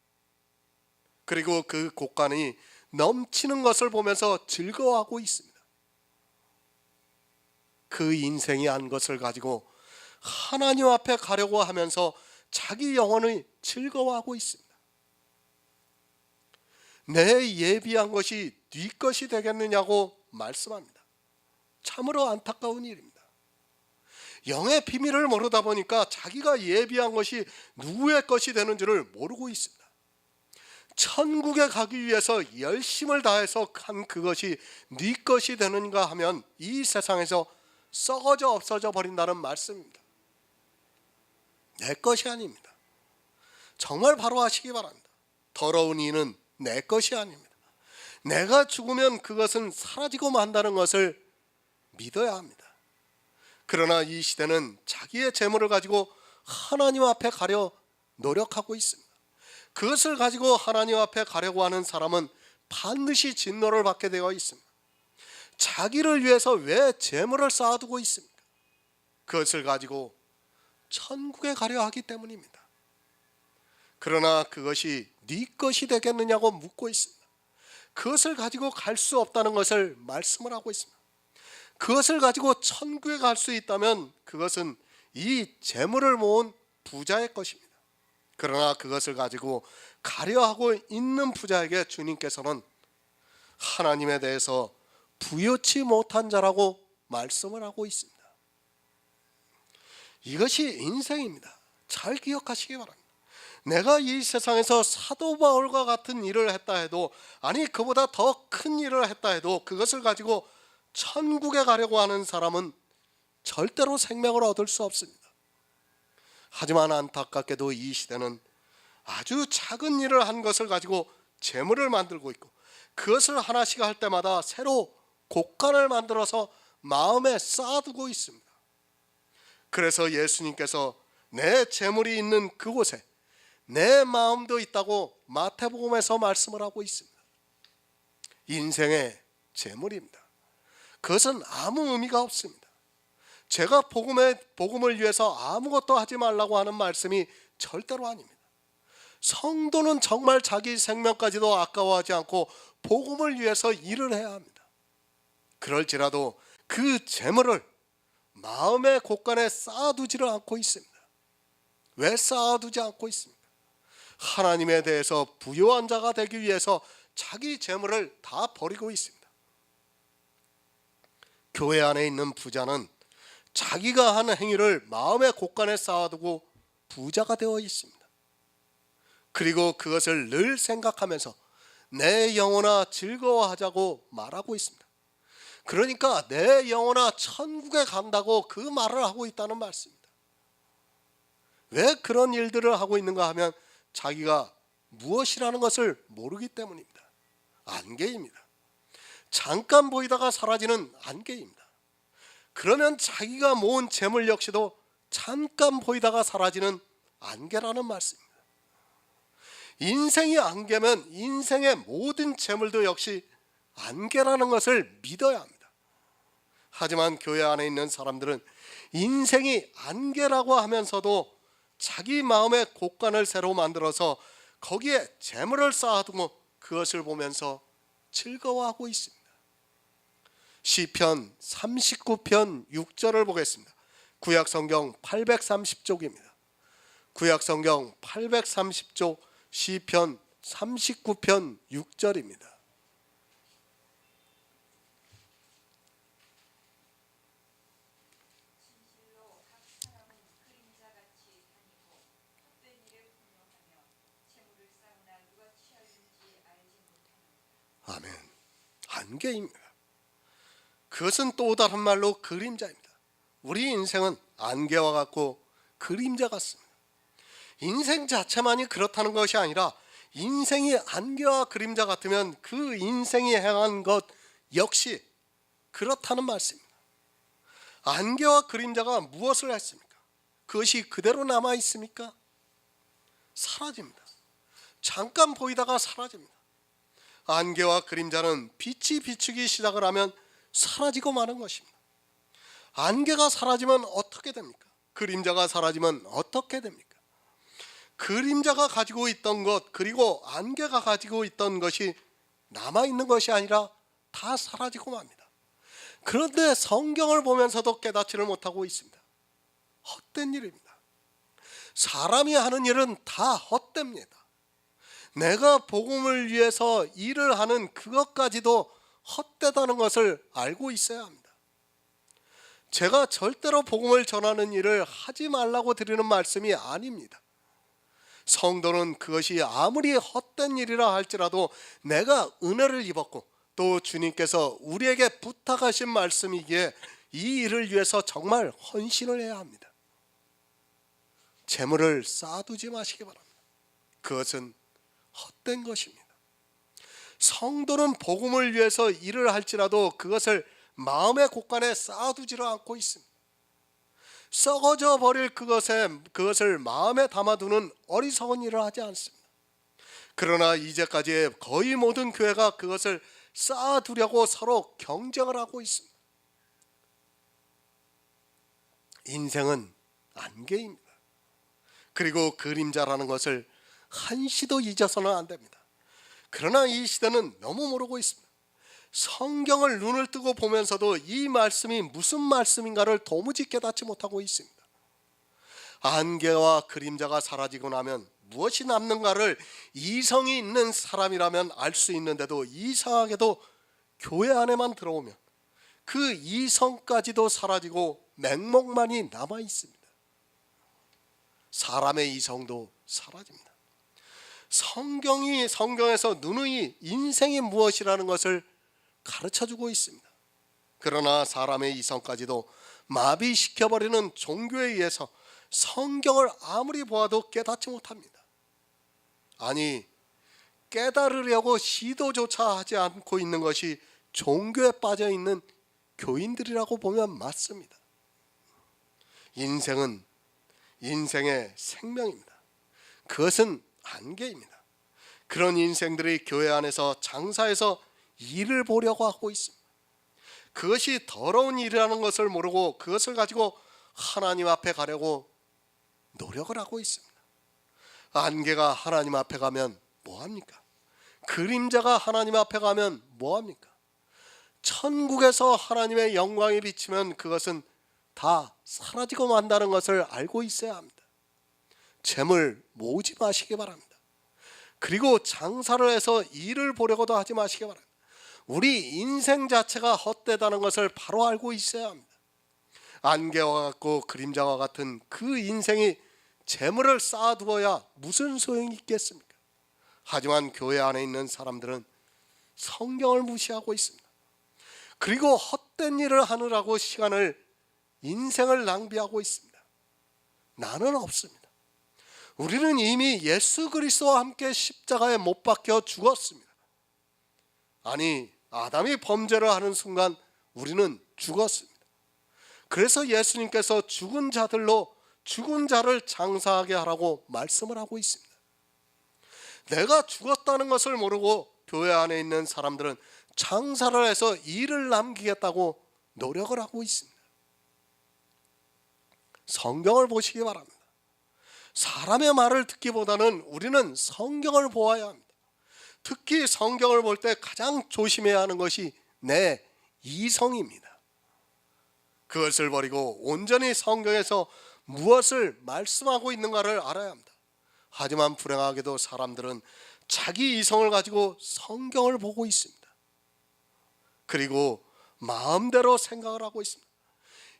그리고 그 곡간이 넘치는 것을 보면서 즐거워하고 있습니다. 그 인생이 한 것을 가지고 하나님 앞에 가려고 하면서 자기 영혼이 즐거워하고 있습니다. 내 예비한 것이 네 것이 되겠느냐고 말씀합니다. 참으로 안타까운 일입니다. 영의 비밀을 모르다 보니까 자기가 예비한 것이 누구의 것이 되는지를 모르고 있습니다. 천국에 가기 위해서 열심을 다해서 한 그것이 네 것이 되는가 하면 이 세상에서 썩어져 없어져 버린다는 말씀입니다. 내 것이 아닙니다. 정말 바로 하시기 바랍니다. 더러운 이는 내 것이 아닙니다. 내가 죽으면 그것은 사라지고 만다는 것을 믿어야 합니다. 그러나 이 시대는 자기의 재물을 가지고 하나님 앞에 가려 노력하고 있습니다. 그것을 가지고 하나님 앞에 가려고 하는 사람은 반드시 진노를 받게 되어 있습니다. 자기를 위해서 왜 재물을 쌓아두고 있습니까? 그것을 가지고 천국에 가려 하기 때문입니다. 그러나 그것이 네 것이 되겠느냐고 묻고 있습니다. 그것을 가지고 갈 수 없다는 것을 말씀을 하고 있습니다. 그것을 가지고 천국에 갈 수 있다면 그것은 이 재물을 모은 부자의 것입니다. 그러나 그것을 가지고 가려 하고 있는 부자에게 주님께서는 하나님에 대해서 부요치 못한 자라고 말씀을 하고 있습니다. 이것이 인생입니다. 잘 기억하시기 바랍니다. 내가 이 세상에서 사도 바울과 같은 일을 했다 해도, 아니 그보다 더 큰 일을 했다 해도 그것을 가지고 천국에 가려고 하는 사람은 절대로 생명을 얻을 수 없습니다. 하지만 안타깝게도 이 시대는 아주 작은 일을 한 것을 가지고 재물을 만들고 있고, 그것을 하나씩 할 때마다 새로 곡간을 만들어서 마음에 쌓아두고 있습니다. 그래서 예수님께서 내 재물이 있는 그곳에 내 마음도 있다고 마태복음에서 말씀을 하고 있습니다. 인생의 재물입니다. 그것은 아무 의미가 없습니다. 제가 복음을 위해서 아무것도 하지 말라고 하는 말씀이 절대로 아닙니다. 성도는 정말 자기 생명까지도 아까워하지 않고 복음을 위해서 일을 해야 합니다. 그럴지라도 그 재물을 마음의 곳간에 쌓아두지를 않고 있습니다. 왜 쌓아두지 않고 있습니까? 하나님에 대해서 부요한 자가 되기 위해서 자기 재물을 다 버리고 있습니다. 교회 안에 있는 부자는 자기가 한 행위를 마음의 곳간에 쌓아두고 부자가 되어 있습니다. 그리고 그것을 늘 생각하면서 내 영혼아 즐거워하자고 말하고 있습니다. 그러니까 내 영혼아 천국에 간다고 그 말을 하고 있다는 말씀입니다. 왜 그런 일들을 하고 있는가 하면 자기가 무엇이라는 것을 모르기 때문입니다. 안개입니다. 잠깐 보이다가 사라지는 안개입니다. 그러면 자기가 모은 재물 역시도 잠깐 보이다가 사라지는 안개라는 말씀입니다. 인생이 안개면 인생의 모든 재물도 역시 안개라는 것을 믿어야 합니다. 하지만 교회 안에 있는 사람들은 인생이 안개라고 하면서도 자기 마음의 곳간을 새로 만들어서 거기에 재물을 쌓아두고 그것을 보면서 즐거워하고 있습니다. 시편 39편 6절을 보겠습니다. 구약성경 830쪽입니다. 구약성경 830쪽 시편 39편 6절입니다. 아멘. 안개입니다. 그것은 또 다른 말로 그림자입니다. 우리 인생은 안개와 같고 그림자 같습니다. 인생 자체만이 그렇다는 것이 아니라 인생이 안개와 그림자 같으면 그 인생이 행한 것 역시 그렇다는 말씀입니다. 안개와 그림자가 무엇을 했습니까? 그것이 그대로 남아 있습니까? 사라집니다. 잠깐 보이다가 사라집니다. 안개와 그림자는 빛이 비추기 시작을 하면 사라지고 마는 것입니다. 안개가 사라지면 어떻게 됩니까? 그림자가 사라지면 어떻게 됩니까? 그림자가 가지고 있던 것 그리고 안개가 가지고 있던 것이 남아있는 것이 아니라 다 사라지고 맙니다. 그런데 성경을 보면서도 깨닫지를 못하고 있습니다. 헛된 일입니다. 사람이 하는 일은 다 헛됩니다. 내가 복음을 위해서 일을 하는 그것까지도 헛되다는 것을 알고 있어야 합니다. 제가 절대로 복음을 전하는 일을 하지 말라고 드리는 말씀이 아닙니다. 성도는 그것이 아무리 헛된 일이라 할지라도 내가 은혜를 입었고 또 주님께서 우리에게 부탁하신 말씀이기에 이 일을 위해서 정말 헌신을 해야 합니다. 재물을 쌓아두지 마시기 바랍니다. 그것은 헛된 것입니다. 성도는 복음을 위해서 일을 할지라도 그것을 마음의 곳간에 쌓아두지를 않고 있습니다. 썩어져 버릴 그것을 마음에 담아두는 어리석은 일을 하지 않습니다. 그러나 이제까지의 거의 모든 교회가 그것을 쌓아두려고 서로 경쟁을 하고 있습니다. 인생은 안개입니다. 그리고 그림자라는 것을 한시도 잊어서는 안 됩니다. 그러나 이 시대는 너무 모르고 있습니다. 성경을 눈을 뜨고 보면서도 이 말씀이 무슨 말씀인가를 도무지 깨닫지 못하고 있습니다. 안개와 그림자가 사라지고 나면 무엇이 남는가를 이성이 있는 사람이라면 알 수 있는데도 이상하게도 교회 안에만 들어오면 그 이성까지도 사라지고 맹목만이 남아 있습니다. 사람의 이성도 사라집니다. 성경에서 누누이 인생이 무엇이라는 것을 가르쳐주고 있습니다. 그러나 사람의 이성까지도 마비시켜버리는 종교에 의해서 성경을 아무리 보아도 깨닫지 못합니다. 아니, 깨달으려고 시도조차 하지 않고 있는 것이 종교에 빠져있는 교인들이라고 보면 맞습니다. 인생은 인생의 생명입니다. 그것은 안개입니다. 그런 인생들이 교회 안에서 장사해서 일을 보려고 하고 있습니다. 그것이 더러운 일이라는 것을 모르고 그것을 가지고 하나님 앞에 가려고 노력을 하고 있습니다. 안개가 하나님 앞에 가면 뭐합니까? 그림자가 하나님 앞에 가면 뭐합니까? 천국에서 하나님의 영광이 비치면 그것은 다 사라지고 만다는 것을 알고 있어야 합니다. 재물 모으지 마시기 바랍니다. 그리고 장사를 해서 일을 보려고도 하지 마시기 바랍니다. 우리 인생 자체가 헛되다는 것을 바로 알고 있어야 합니다. 안개와 같고 그림자와 같은 그 인생이 재물을 쌓아두어야 무슨 소용이 있겠습니까? 하지만 교회 안에 있는 사람들은 성경을 무시하고 있습니다. 그리고 헛된 일을 하느라고 인생을 낭비하고 있습니다. 나는 없습니다. 우리는 이미 예수 그리스도와 함께 십자가에 못 박혀 죽었습니다. 아니, 아담이 범죄를 하는 순간 우리는 죽었습니다. 그래서 예수님께서 죽은 자들로 죽은 자를 장사하게 하라고 말씀을 하고 있습니다. 내가 죽었다는 것을 모르고 교회 안에 있는 사람들은 장사를 해서 일을 남기겠다고 노력을 하고 있습니다. 성경을 보시기 바랍니다. 사람의 말을 듣기보다는 우리는 성경을 보아야 합니다. 특히 성경을 볼 때 가장 조심해야 하는 것이 내 이성입니다. 그것을 버리고 온전히 성경에서 무엇을 말씀하고 있는가를 알아야 합니다. 하지만 불행하게도 사람들은 자기 이성을 가지고 성경을 보고 있습니다. 그리고 마음대로 생각을 하고 있습니다.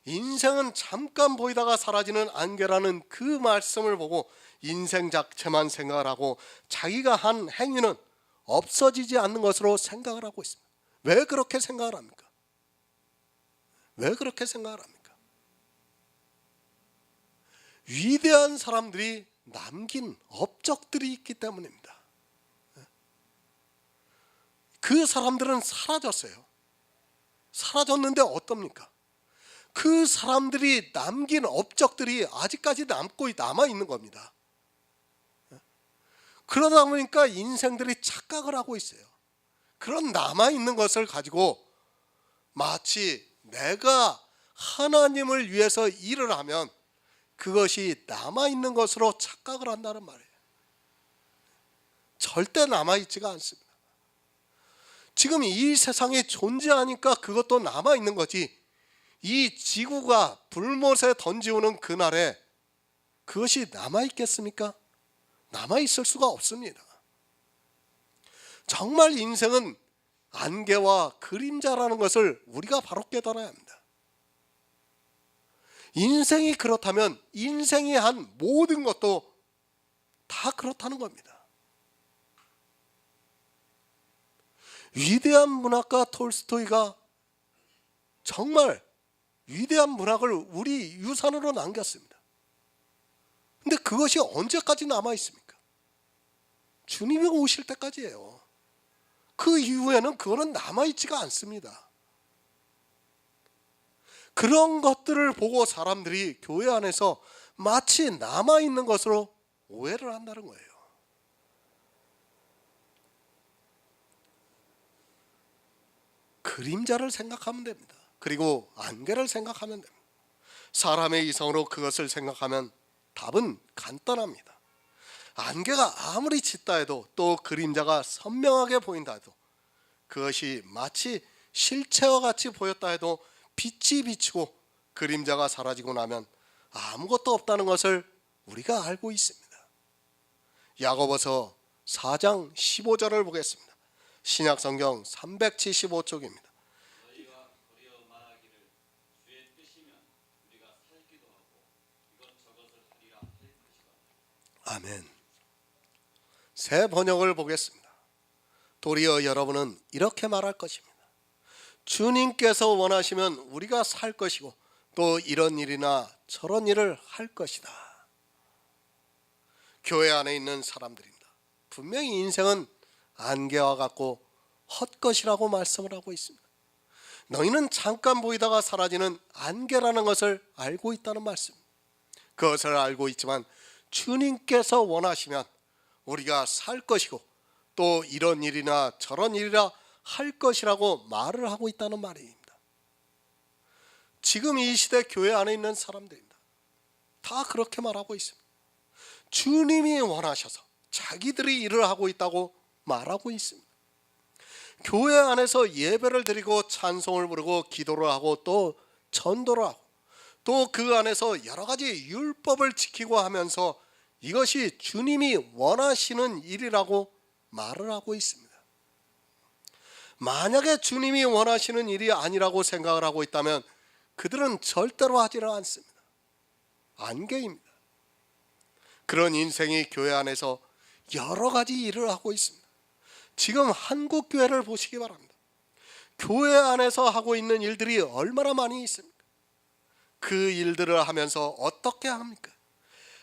인생은 잠깐 보이다가 사라지는 안개라는 그 말씀을 보고 인생 자체만 생각을 하고 자기가 한 행위는 없어지지 않는 것으로 생각을 하고 있습니다. 왜 그렇게 생각을 합니까? 왜 그렇게 생각을 합니까? 위대한 사람들이 남긴 업적들이 있기 때문입니다. 그 사람들은 사라졌어요. 사라졌는데 어떻습니까? 그 사람들이 남긴 업적들이 아직까지 남아 있는 겁니다. 그러다 보니까 인생들이 착각을 하고 있어요. 그런 남아 있는 것을 가지고 마치 내가 하나님을 위해서 일을 하면 그것이 남아 있는 것으로 착각을 한다는 말이에요. 절대 남아 있지가 않습니다. 지금 이 세상이 존재하니까 그것도 남아 있는 거지. 이 지구가 불못에 던지오는 그날에 그것이 남아있겠습니까? 남아있을 수가 없습니다. 정말 인생은 안개와 그림자라는 것을 우리가 바로 깨달아야 합니다. 인생이 그렇다면 인생이 한 모든 것도 다 그렇다는 겁니다. 위대한 문학가 톨스토이가 정말 위대한 문학을 우리 유산으로 남겼습니다. 근데 그것이 언제까지 남아 있습니까? 주님이 오실 때까지예요. 그 이후에는 그거는 남아 있지가 않습니다. 그런 것들을 보고 사람들이 교회 안에서 마치 남아 있는 것으로 오해를 한다는 거예요. 그림자를 생각하면 됩니다. 그리고 안개를 생각하면 됩니다. 사람의 이성으로 그것을 생각하면 답은 간단합니다. 안개가 아무리 짙다 해도 또 그림자가 선명하게 보인다 해도 그것이 마치 실체와 같이 보였다 해도 빛이 비치고 그림자가 사라지고 나면 아무것도 없다는 것을 우리가 알고 있습니다. 야고보서 4장 15절을 보겠습니다. 신약성경 375쪽입니다. 너희가 도리어 말하기를 주의 뜻이면 우리가 살기도 하고 이것저것을 하리라 할 것이다. 아멘. 새 번역을 보겠습니다. 도리어 여러분은 이렇게 말할 것입니다. 주님께서 원하시면 우리가 살 것이고 또 이런 일이나 저런 일을 할 것이다. 교회 안에 있는 사람들입니다. 분명히 인생은 안개와 같고 헛것이라고 말씀을 하고 있습니다. 너희는 잠깐 보이다가 사라지는 안개라는 것을 알고 있다는 말씀. 그것을 알고 있지만 주님께서 원하시면 우리가 살 것이고 또 이런 일이나 저런 일이라 할 것이라고 말을 하고 있다는 말입니다. 지금 이 시대 교회 안에 있는 사람들입니다. 다 그렇게 말하고 있습니다. 주님이 원하셔서 자기들이 일을 하고 있다고 말하고 있습니다. 교회 안에서 예배를 드리고 찬송을 부르고 기도를 하고 또 전도를 하고 또 그 안에서 여러 가지 율법을 지키고 하면서 이것이 주님이 원하시는 일이라고 말을 하고 있습니다. 만약에 주님이 원하시는 일이 아니라고 생각을 하고 있다면 그들은 절대로 하지는 않습니다. 안개입니다. 그런 인생이 교회 안에서 여러 가지 일을 하고 있습니다. 지금 한국 교회를 보시기 바랍니다. 교회 안에서 하고 있는 일들이 얼마나 많이 있습니까? 그 일들을 하면서 어떻게 합니까?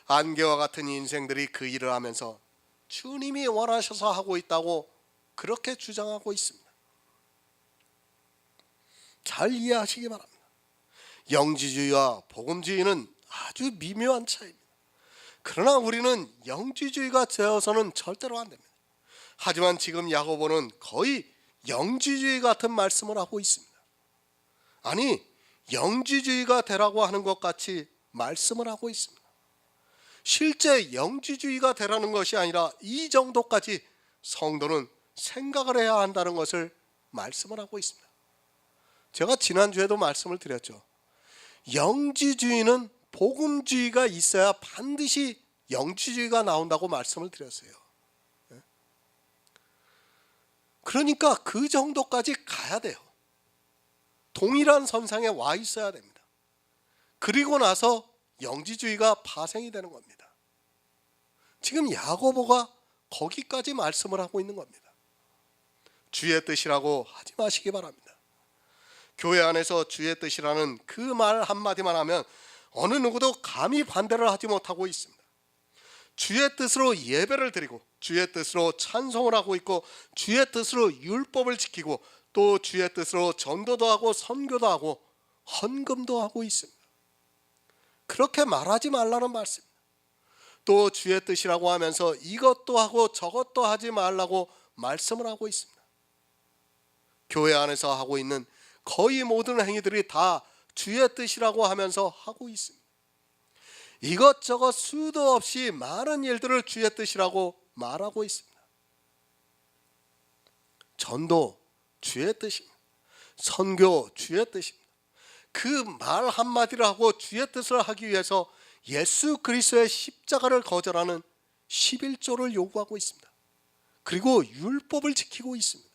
안개와 같은 인생들이 그 일을 하면서 주님이 원하셔서 하고 있다고 그렇게 주장하고 있습니다. 잘 이해하시기 바랍니다. 영지주의와 복음주의는 아주 미묘한 차이입니다. 그러나 우리는 영지주의가 되어서는 절대로 안 됩니다. 하지만 지금 야고보는 거의 영지주의 같은 말씀을 하고 있습니다. 아니, 영지주의가 되라고 하는 것 같이 말씀을 하고 있습니다. 실제 영지주의가 되라는 것이 아니라 이 정도까지 성도는 생각을 해야 한다는 것을 말씀을 하고 있습니다. 제가 지난주에도 말씀을 드렸죠. 영지주의는 복음주의가 있어야 반드시 영지주의가 나온다고 말씀을 드렸어요. 그러니까 그 정도까지 가야 돼요. 동일한 선상에 와 있어야 됩니다. 그리고 나서 영지주의가 파생이 되는 겁니다. 지금 야고보가 거기까지 말씀을 하고 있는 겁니다. 주의 뜻이라고 하지 마시기 바랍니다. 교회 안에서 주의 뜻이라는 그 말 한마디만 하면 어느 누구도 감히 반대를 하지 못하고 있습니다. 주의 뜻으로 예배를 드리고 주의 뜻으로 찬송을 하고 있고 주의 뜻으로 율법을 지키고 또 주의 뜻으로 전도도 하고 선교도 하고 헌금도 하고 있습니다. 그렇게 말하지 말라는 말씀입니다. 또 주의 뜻이라고 하면서 이것도 하고 저것도 하지 말라고 말씀을 하고 있습니다. 교회 안에서 하고 있는 거의 모든 행위들이 다 주의 뜻이라고 하면서 하고 있습니다. 이것저것 수도 없이 많은 일들을 주의 뜻이라고 말하고 있습니다. 전도 주의 뜻입니다. 선교 주의 뜻입니다. 그 말 한마디를 하고 주의 뜻을 하기 위해서 예수 그리스도의 십자가를 거절하는 11조를 요구하고 있습니다. 그리고 율법을 지키고 있습니다.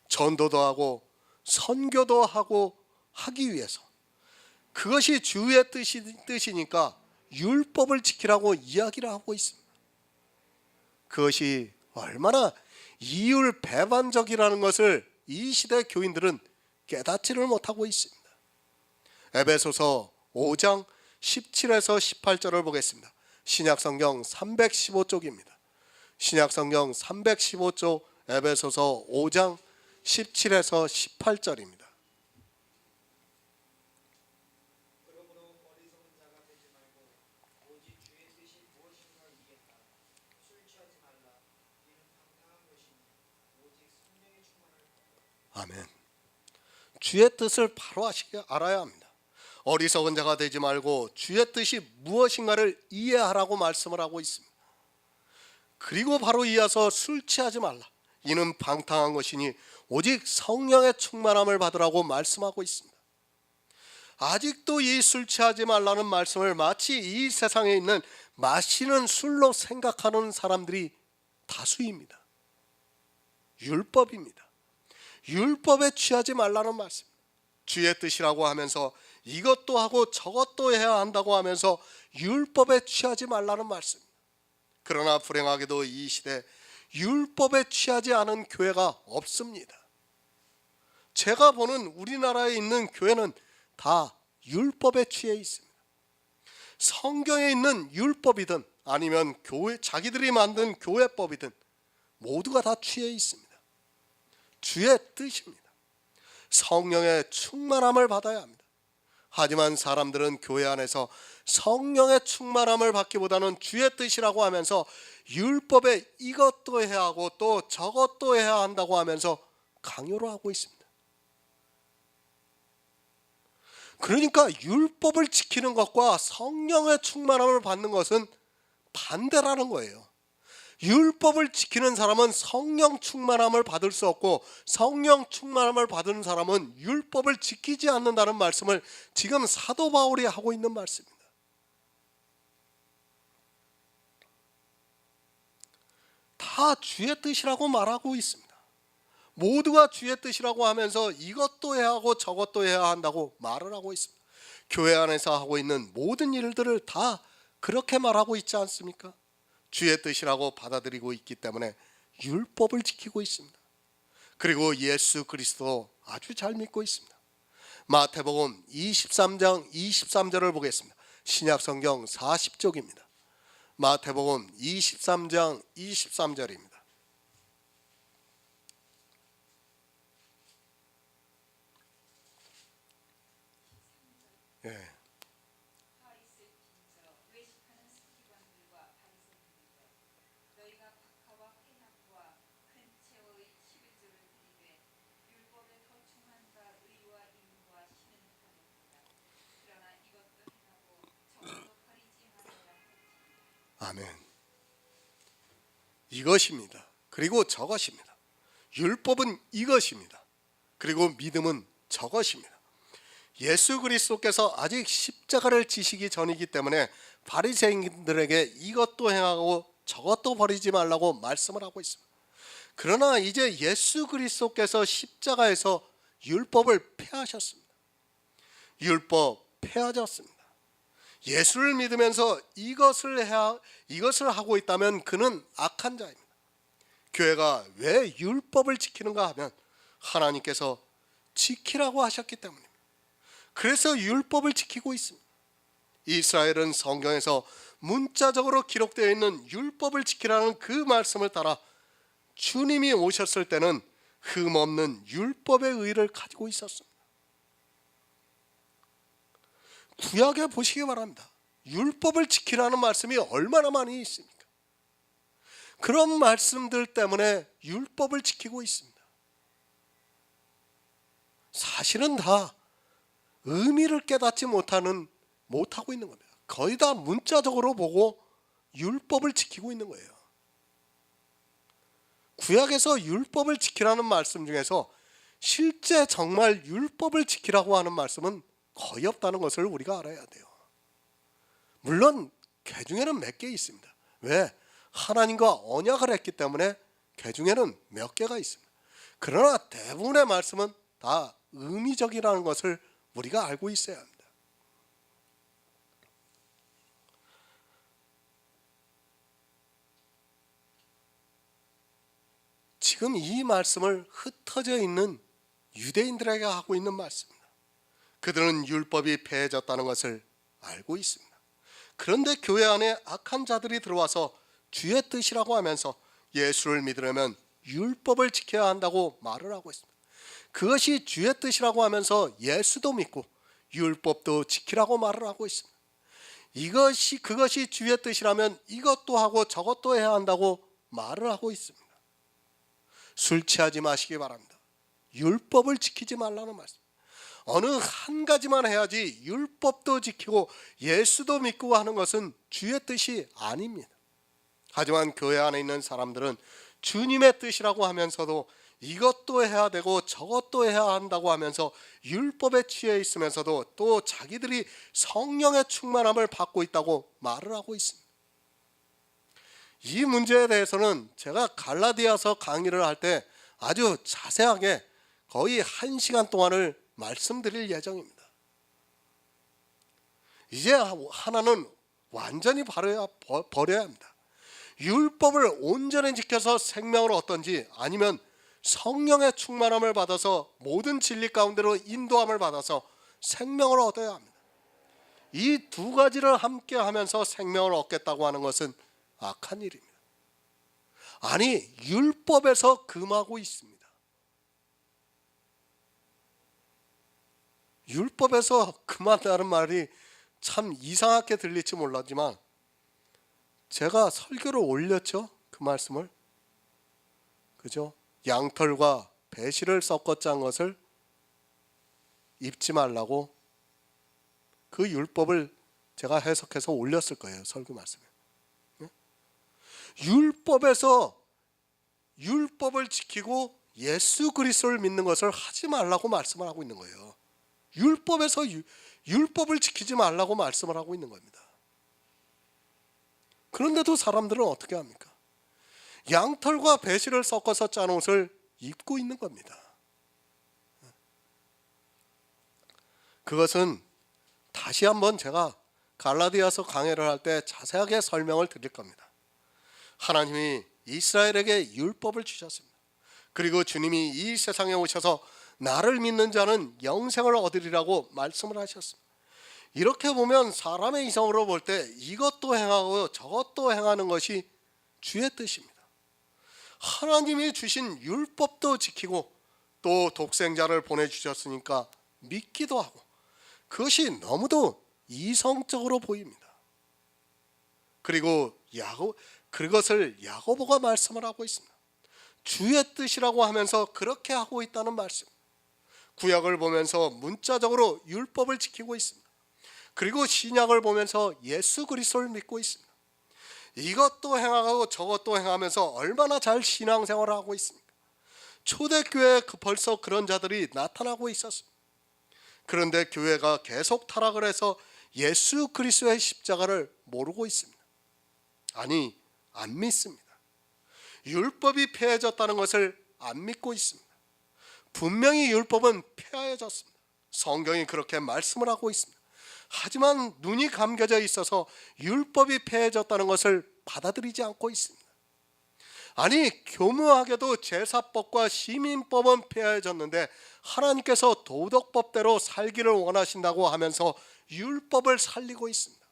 전도도 하고 선교도 하고 하기 위해서 그것이 주의 뜻이니까 율법을 지키라고 이야기를 하고 있습니다. 그것이 얼마나 이율 배반적이라는 것을 이 시대 교인들은 깨닫지를 못하고 있습니다. 에베소서 5장 17에서 18절을 보겠습니다. 신약성경 315쪽입니다. 신약성경 315쪽 에베소서 5장 17에서 18절입니다. 그러므로 어리석은 자가 되지 말고 오직 주의 뜻이 무엇인가 이해하라. 술 취하지 말라. 이는 방탕한 것이니 오직 성령의 충만을 받으라. 아멘. 주의 뜻을 바로 알아야 합니다. 어리석은 자가 되지 말고 주의 뜻이 무엇인가를 이해하라고 말씀을 하고 있습니다. 그리고 바로 이어서 술 취하지 말라. 이는 방탕한 것이니 오직 성령의 충만함을 받으라고 말씀하고 있습니다. 아직도 이 술 취하지 말라는 말씀을 마치 이 세상에 있는 마시는 술로 생각하는 사람들이 다수입니다. 율법입니다. 율법에 취하지 말라는 말씀. 주의 뜻이라고 하면서 이것도 하고 저것도 해야 한다고 하면서 율법에 취하지 말라는 말씀. 그러나 불행하게도 이 시대 율법에 취하지 않은 교회가 없습니다. 제가 보는 우리나라에 있는 교회는 다 율법에 취해 있습니다. 성경에 있는 율법이든 아니면 자기들이 만든 교회법이든 모두가 다 취해 있습니다. 주의 뜻입니다. 성령의 충만함을 받아야 합니다. 하지만 사람들은 교회 안에서 성령의 충만함을 받기보다는 주의 뜻이라고 하면서 율법에 이것도 해야 하고 또 저것도 해야 한다고 하면서 강요를 하고 있습니다. 그러니까 율법을 지키는 것과 성령의 충만함을 받는 것은 반대라는 거예요. 율법을 지키는 사람은 성령 충만함을 받을 수 없고 성령 충만함을 받은 사람은 율법을 지키지 않는다는 말씀을 지금 사도 바울이 하고 있는 말씀입니다. 다 주의 뜻이라고 말하고 있습니다. 모두가 주의 뜻이라고 하면서 이것도 해야 하고 저것도 해야 한다고 말을 하고 있습니다. 교회 안에서 하고 있는 모든 일들을 다 그렇게 말하고 있지 않습니까? 주의 뜻이라고 받아들이고 있기 때문에 율법을 지키고 있습니다. 그리고 예수 그리스도 아주 잘 믿고 있습니다. 마태복음 23장 23절을 보겠습니다. 신약성경 40쪽입니다. 마태복음 23장 23절입니다. 예. 화 있을 빈저 외식하는 서기관들과 바리새인들이여 너희가 박하와 회향과 큰 채워의 11조를 드리되 율법에 더 충만과 의와 인과 신은 하느니라. 그러나 이것도 행하고 저것도 버리지 말아야 할지니 아멘. 이것입니다. 그리고 저것입니다. 율법은 이것입니다. 그리고 믿음은 저것입니다. 예수 그리스도께서 아직 십자가를 지시기 전이기 때문에 바리새인들에게 이것도 행하고 저것도 버리지 말라고 말씀을 하고 있습니다. 그러나 이제 예수 그리스도께서 십자가에서 율법을 폐하셨습니다. 율법 폐하셨습니다. 예수를 믿으면서 이것을 하고 있다면 그는 악한 자입니다. 교회가 왜 율법을 지키는가 하면 하나님께서 지키라고 하셨기 때문입니다. 그래서 율법을 지키고 있습니다. 이스라엘은 성경에서 문자적으로 기록되어 있는 율법을 지키라는 그 말씀을 따라 주님이 오셨을 때는 흠없는 율법의 의를 가지고 있었습니다. 구약에 보시기 바랍니다. 율법을 지키라는 말씀이 얼마나 많이 있습니까? 그런 말씀들 때문에 율법을 지키고 있습니다. 사실은 다 의미를 깨닫지 못하고 있는 겁니다. 거의 다 문자적으로 보고 율법을 지키고 있는 거예요. 구약에서 율법을 지키라는 말씀 중에서 실제 정말 율법을 지키라고 하는 말씀은 거의 없다는 것을 우리가 알아야 돼요. 물론 개 중에는 몇 개 있습니다. 왜? 하나님과 언약을 했기 때문에 개 중에는 몇 개가 있습니다. 그러나 대부분의 말씀은 다 의미적이라는 것을 우리가 알고 있어야 합니다. 지금 이 말씀을 흩어져 있는 유대인들에게 하고 있는 말씀입니다. 그들은 율법이 폐해졌다는 것을 알고 있습니다. 그런데 교회 안에 악한 자들이 들어와서 주의 뜻이라고 하면서 예수를 믿으려면 율법을 지켜야 한다고 말을 하고 있습니다. 그것이 주의 뜻이라고 하면서 예수도 믿고 율법도 지키라고 말을 하고 있습니다. 그것이 주의 뜻이라면 이것도 하고 저것도 해야 한다고 말을 하고 있습니다. 술 취하지 마시기 바랍니다. 율법을 지키지 말라는 말씀. 어느 한 가지만 해야지 율법도 지키고 예수도 믿고 하는 것은 주의 뜻이 아닙니다. 하지만 교회 안에 있는 사람들은 주님의 뜻이라고 하면서도 이것도 해야 되고 저것도 해야 한다고 하면서 율법에 취해 있으면서도 또 자기들이 성령의 충만함을 받고 있다고 말을 하고 있습니다. 이 문제에 대해서는 제가 갈라디아서 강의를 할 때 아주 자세하게 거의 1시간 동안을 말씀드릴 예정입니다. 이제 하나는 완전히 버려야 합니다. 율법을 온전히 지켜서 생명을 얻든지 아니면 성령의 충만함을 받아서 모든 진리 가운데로 인도함을 받아서 생명을 얻어야 합니다. 이 두 가지를 함께 하면서 생명을 얻겠다고 하는 것은 악한 일입니다. 아니, 율법에서 금하고 있습니다. 율법에서 금한다는 말이 참 이상하게 들릴지 몰랐지만 제가 설교를 올렸죠. 그 말씀을. 그죠? 양털과 배실을 섞어 짠 것을 입지 말라고 그 율법을 제가 해석해서 올렸을 거예요. 설교 말씀에. 율법에서 율법을 지키고 예수 그리스도를 믿는 것을 하지 말라고 말씀을 하고 있는 거예요. 율법에서 율법을 지키지 말라고 말씀을 하고 있는 겁니다. 그런데도 사람들은 어떻게 합니까? 양털과 배실을 섞어서 짠 옷을 입고 있는 겁니다. 그것은 다시 한번 제가 갈라디아서 강해를 할 때 자세하게 설명을 드릴 겁니다. 하나님이 이스라엘에게 율법을 주셨습니다. 그리고 주님이 이 세상에 오셔서 나를 믿는 자는 영생을 얻으리라고 말씀을 하셨습니다. 이렇게 보면 사람의 이성으로 볼 때 이것도 행하고 저것도 행하는 것이 주의 뜻입니다. 하나님이 주신 율법도 지키고 또 독생자를 보내주셨으니까 믿기도 하고 그것이 너무도 이성적으로 보입니다. 그리고 그것을 야고보가 말씀을 하고 있습니다. 주의 뜻이라고 하면서 그렇게 하고 있다는 말씀. 구약을 보면서 문자적으로 율법을 지키고 있습니다. 그리고 신약을 보면서 예수 그리스도를 믿고 있습니다. 이것도 행하고 저것도 행하면서 얼마나 잘 신앙생활을 하고 있습니까? 초대교회에 벌써 그런 자들이 나타나고 있었습니다. 그런데 교회가 계속 타락을 해서 예수 그리스도의 십자가를 모르고 있습니다. 아니, 안 믿습니다. 율법이 폐해졌다는 것을 안 믿고 있습니다. 분명히 율법은 폐하여졌습니다. 성경이 그렇게 말씀을 하고 있습니다. 하지만 눈이 감겨져 있어서 율법이 폐해졌다는 것을 받아들이지 않고 있습니다. 아니, 교묘하게도 제사법과 시민법은 폐해졌는데 하나님께서 도덕법대로 살기를 원하신다고 하면서 율법을 살리고 있습니다.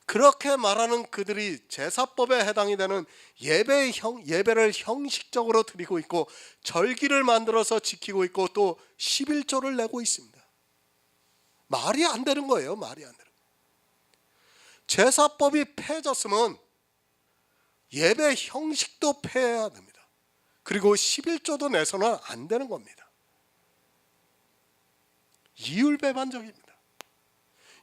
그렇게 말하는 그들이 제사법에 해당이 되는 예배를 형식적으로 드리고 있고 절기를 만들어서 지키고 있고 또 11조를 내고 있습니다. 말이 안 되는 거예요. 말이 안 되는 거예요. 제사법이 폐해졌으면 예배 형식도 폐해야 됩니다. 그리고 11조도 내서는 안 되는 겁니다. 이율배반적입니다.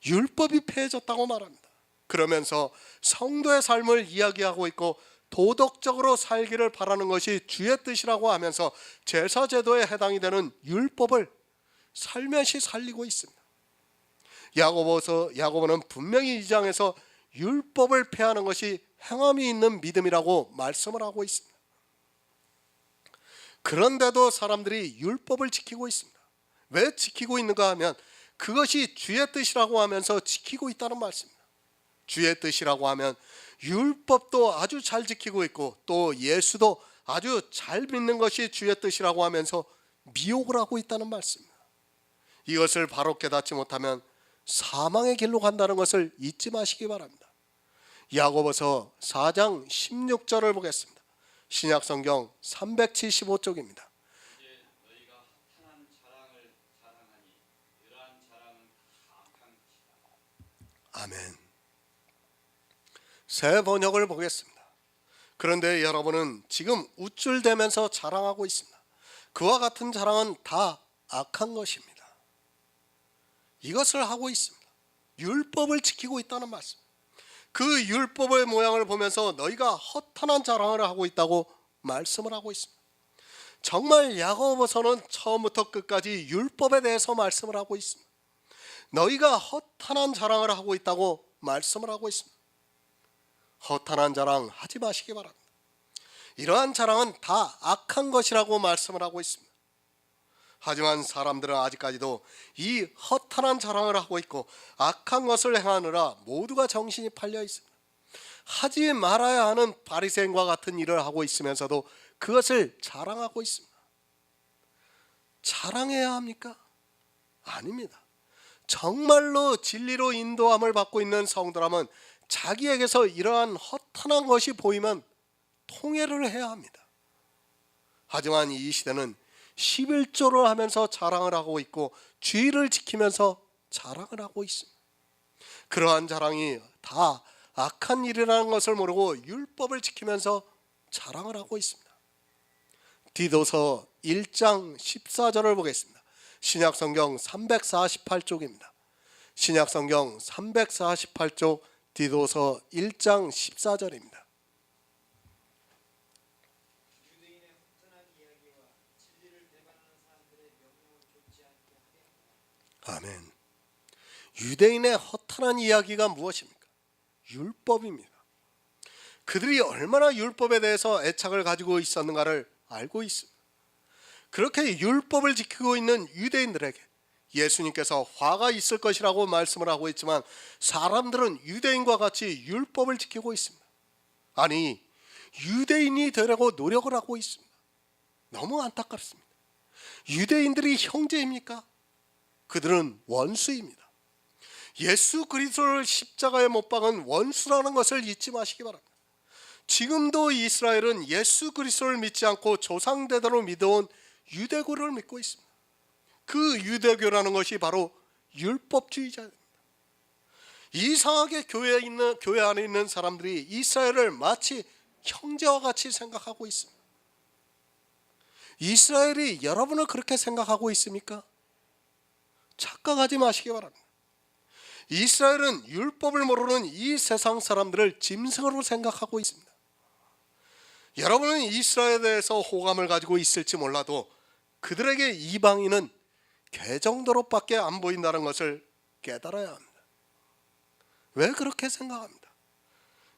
율법이 폐해졌다고 말합니다. 그러면서 성도의 삶을 이야기하고 있고 도덕적으로 살기를 바라는 것이 주의 뜻이라고 하면서 제사제도에 해당이 되는 율법을 살며시 살리고 있습니다. 야고보는 분명히 2장에서 율법을 폐하는 것이 행함이 있는 믿음이라고 말씀을 하고 있습니다. 그런데도 사람들이 율법을 지키고 있습니다. 왜 지키고 있는가 하면 그것이 주의 뜻이라고 하면서 지키고 있다는 말씀입니다. 주의 뜻이라고 하면 율법도 아주 잘 지키고 있고 또 예수도 아주 잘 믿는 것이 주의 뜻이라고 하면서 미혹을 하고 있다는 말씀입니다. 이것을 바로 깨닫지 못하면 사망의 길로 간다는 것을 잊지 마시기 바랍니다. 야고보서 4장 16절을 보겠습니다. 신약성경 375쪽입니다. 이제 너희가 허탄한 자랑을 자랑하니 이러한 자랑은 다 악한 것이다. 아멘. 새 번역을 보겠습니다. 그런데 여러분은 지금 우쭐대면서 자랑하고 있습니다. 그와 같은 자랑은 다 악한 것입니다. 이것을 하고 있습니다. 율법을 지키고 있다는 말씀. 그 율법의 모양을 보면서 너희가 허탄한 자랑을 하고 있다고 말씀을 하고 있습니다. 정말 야고보서는 처음부터 끝까지 율법에 대해서 말씀을 하고 있습니다. 너희가 허탄한 자랑을 하고 있다고 말씀을 하고 있습니다. 허탄한 자랑 하지 마시기 바랍니다. 이러한 자랑은 다 악한 것이라고 말씀을 하고 있습니다. 하지만 사람들은 아직까지도 이 허탄한 자랑을 하고 있고 악한 것을 행하느라 모두가 정신이 팔려 있습니다. 하지 말아야 하는 바리새인과 같은 일을 하고 있으면서도 그것을 자랑하고 있습니다. 자랑해야 합니까? 아닙니다. 정말로 진리로 인도함을 받고 있는 성도라면 자기에게서 이러한 허탄한 것이 보이면 통회를 해야 합니다. 하지만 이 시대는 11조를 하면서 자랑을 하고 있고 주의를 지키면서 자랑을 하고 있습니다. 그러한 자랑이 다 악한 일이라는 것을 모르고 율법을 지키면서 자랑을 하고 있습니다. 디도서 1장 14절을 보겠습니다. 신약성경 348쪽입니다. 신약성경 348쪽 디도서 1장 14절입니다. 유대인의 허탄한 이야기와 진리를 배반하는 사람들의 명령을 좇지 않게 하려 함이라. 아멘. 유대인의 허탄한 이야기가 무엇입니까? 율법입니다. 그들이 얼마나 율법에 대해서 애착을 가지고 있었는가를 알고 있습니다. 그렇게 율법을 지키고 있는 유대인들에게 예수님께서 화가 있을 것이라고 말씀을 하고 있지만 사람들은 유대인과 같이 율법을 지키고 있습니다. 아니, 유대인이 되려고 노력을 하고 있습니다. 너무 안타깝습니다. 유대인들이 형제입니까? 그들은 원수입니다. 예수 그리스도를 십자가에 못 박은 원수라는 것을 잊지 마시기 바랍니다. 지금도 이스라엘은 예수 그리스도를 믿지 않고 조상대대로 믿어온 유대교를 믿고 있습니다. 그 유대교라는 것이 바로 율법주의자입니다. 이상하게 교회 안에 있는 사람들이 이스라엘을 마치 형제와 같이 생각하고 있습니다. 이스라엘이 여러분을 그렇게 생각하고 있습니까? 착각하지 마시기 바랍니다. 이스라엘은 율법을 모르는 이 세상 사람들을 짐승으로 생각하고 있습니다. 여러분은 이스라엘에 대해서 호감을 가지고 있을지 몰라도 그들에게 이방인은 개 정도로밖에 안 보인다는 것을 깨달아야 합니다. 왜 그렇게 생각합니다?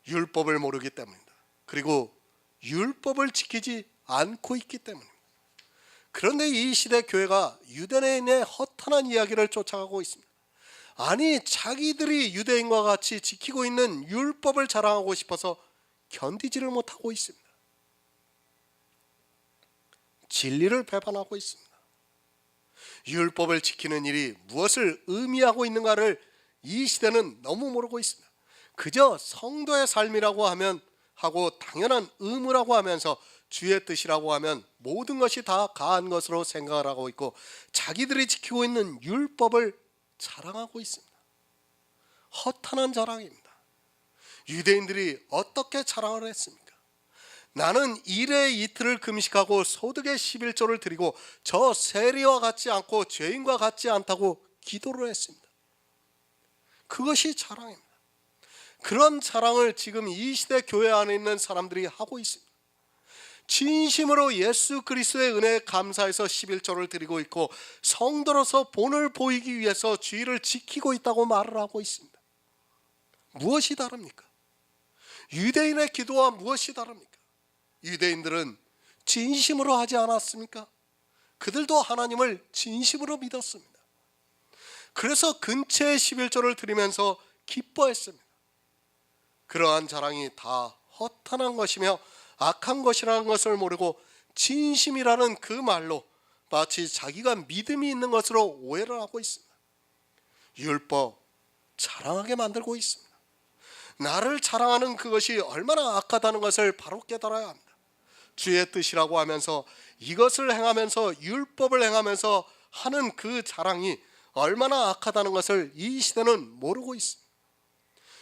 율법을 모르기 때문입니다. 그리고 율법을 지키지 않고 있기 때문입니다. 그런데 이 시대 교회가 유대인의 허탄한 이야기를 쫓아가고 있습니다. 아니, 자기들이 유대인과 같이 지키고 있는 율법을 자랑하고 싶어서 견디지를 못하고 있습니다. 진리를 배반하고 있습니다. 율법을 지키는 일이 무엇을 의미하고 있는가를 이 시대는 너무 모르고 있습니다. 그저 성도의 삶이라고 하면 하고 당연한 의무라고 하면서 주의 뜻이라고 하면 모든 것이 다 가한 것으로 생각을 하고 있고 자기들이 지키고 있는 율법을 자랑하고 있습니다. 허탄한 자랑입니다. 유대인들이 어떻게 자랑을 했습니까? 나는 일에 이틀을 금식하고 소득의 11조를 드리고 저 세리와 같지 않고 죄인과 같지 않다고 기도를 했습니다. 그것이 자랑입니다. 그런 자랑을 지금 이 시대 교회 안에 있는 사람들이 하고 있습니다. 진심으로 예수 그리스도의 은혜에 감사해서 11조를 드리고 있고 성도로서 본을 보이기 위해서 주의를 지키고 있다고 말을 하고 있습니다. 무엇이 다릅니까? 유대인의 기도와 무엇이 다릅니까? 유대인들은 진심으로 하지 않았습니까? 그들도 하나님을 진심으로 믿었습니다. 그래서 근처의 11조를 드리면서 기뻐했습니다. 그러한 자랑이 다 허탄한 것이며 악한 것이라는 것을 모르고 진심이라는 그 말로 마치 자기가 믿음이 있는 것으로 오해를 하고 있습니다. 율법 자랑하게 만들고 있습니다. 나를 자랑하는 그것이 얼마나 악하다는 것을 바로 깨달아야 합니다. 주의 뜻이라고 하면서 이것을 행하면서 율법을 행하면서 하는 그 자랑이 얼마나 악하다는 것을 이 시대는 모르고 있습니다.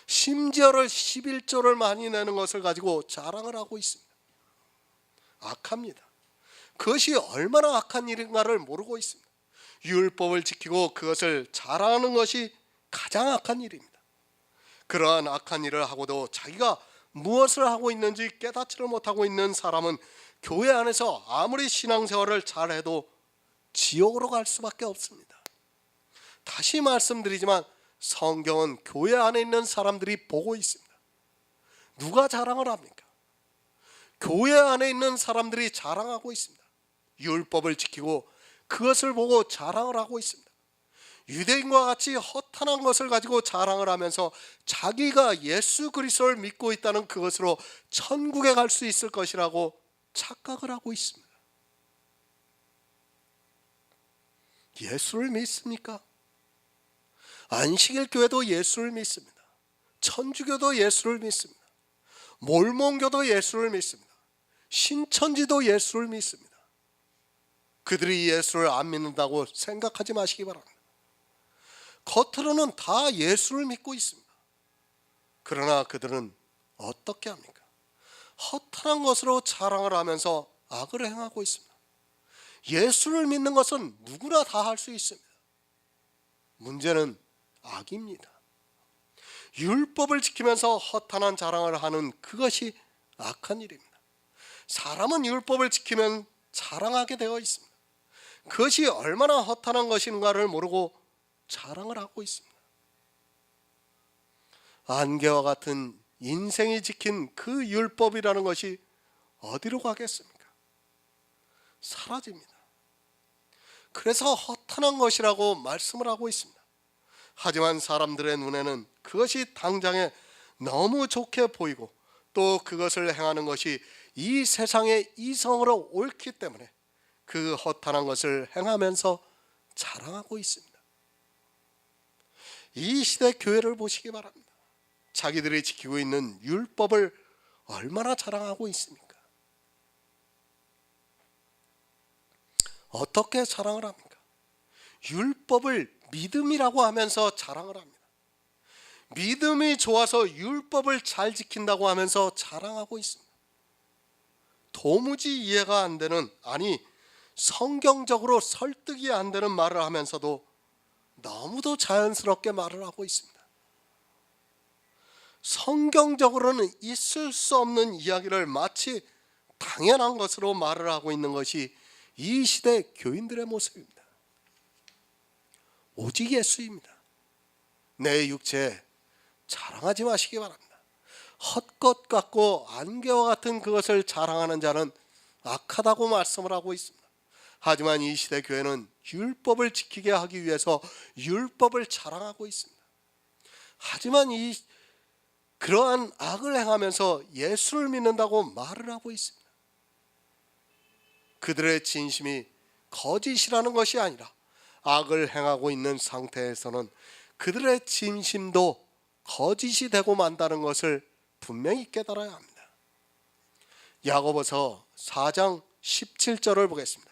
심지어를 11조를 많이 내는 것을 가지고 자랑을 하고 있습니다. 악합니다. 그것이 얼마나 악한 일인가를 모르고 있습니다. 율법을 지키고 그것을 자랑하는 것이 가장 악한 일입니다. 그러한 악한 일을 하고도 자기가 무엇을 하고 있는지 깨닫지를 못하고 있는 사람은 교회 안에서 아무리 신앙생활을 잘해도 지옥으로 갈 수밖에 없습니다. 다시 말씀드리지만 성경은 교회 안에 있는 사람들이 보고 있습니다. 누가 자랑을 합니까? 교회 안에 있는 사람들이 자랑하고 있습니다. 율법을 지키고 그것을 보고 자랑을 하고 있습니다. 유대인과 같이 허탄한 것을 가지고 자랑을 하면서 자기가 예수 그리스도를 믿고 있다는 그것으로 천국에 갈 수 있을 것이라고 착각을 하고 있습니다. 예수를 믿습니까? 안식일 교회도 예수를 믿습니다. 천주교도 예수를 믿습니다. 몰몬교도 예수를 믿습니다. 신천지도 예수를 믿습니다. 그들이 예수를 안 믿는다고 생각하지 마시기 바랍니다. 겉으로는 다 예수를 믿고 있습니다. 그러나 그들은 어떻게 합니까? 허탄한 것으로 자랑을 하면서 악을 행하고 있습니다. 예수를 믿는 것은 누구나 다 할 수 있습니다. 문제는 악입니다. 율법을 지키면서 허탄한 자랑을 하는 그것이 악한 일입니다. 사람은 율법을 지키면 자랑하게 되어 있습니다. 그것이 얼마나 허탄한 것인가를 모르고 자랑을 하고 있습니다. 안개와 같은 인생이 지킨 그 율법이라는 것이 어디로 가겠습니까? 사라집니다. 그래서 허탄한 것이라고 말씀을 하고 있습니다. 하지만 사람들의 눈에는 그것이 당장에 너무 좋게 보이고 또 그것을 행하는 것이 이 세상의 이성으로 옳기 때문에 그 허탄한 것을 행하면서 자랑하고 있습니다. 이 시대 교회를 보시기 바랍니다. 자기들이 지키고 있는 율법을 얼마나 자랑하고 있습니까? 어떻게 자랑을 합니까? 율법을 믿음이라고 하면서 자랑을 합니다. 믿음이 좋아서 율법을 잘 지킨다고 하면서 자랑하고 있습니다. 도무지 이해가 안 되는, 아니 성경적으로 설득이 안 되는 말을 하면서도 너무도 자연스럽게 말을 하고 있습니다. 성경적으로는 있을 수 없는 이야기를 마치 당연한 것으로 말을 하고 있는 것이 이 시대 교인들의 모습입니다. 오직 예수입니다. 내 육체 자랑하지 마시기 바랍니다. 헛것 같고 안개와 같은 그것을 자랑하는 자는 악하다고 말씀을 하고 있습니다. 하지만 이 시대 교회는 율법을 지키게 하기 위해서 율법을 자랑하고 있습니다. 하지만 그러한 악을 행하면서 예수를 믿는다고 말을 하고 있습니다. 그들의 진심이 거짓이라는 것이 아니라 악을 행하고 있는 상태에서는 그들의 진심도 거짓이 되고 만다는 것을 분명히 깨달아야 합니다. 야고보서 4장 17절을 보겠습니다.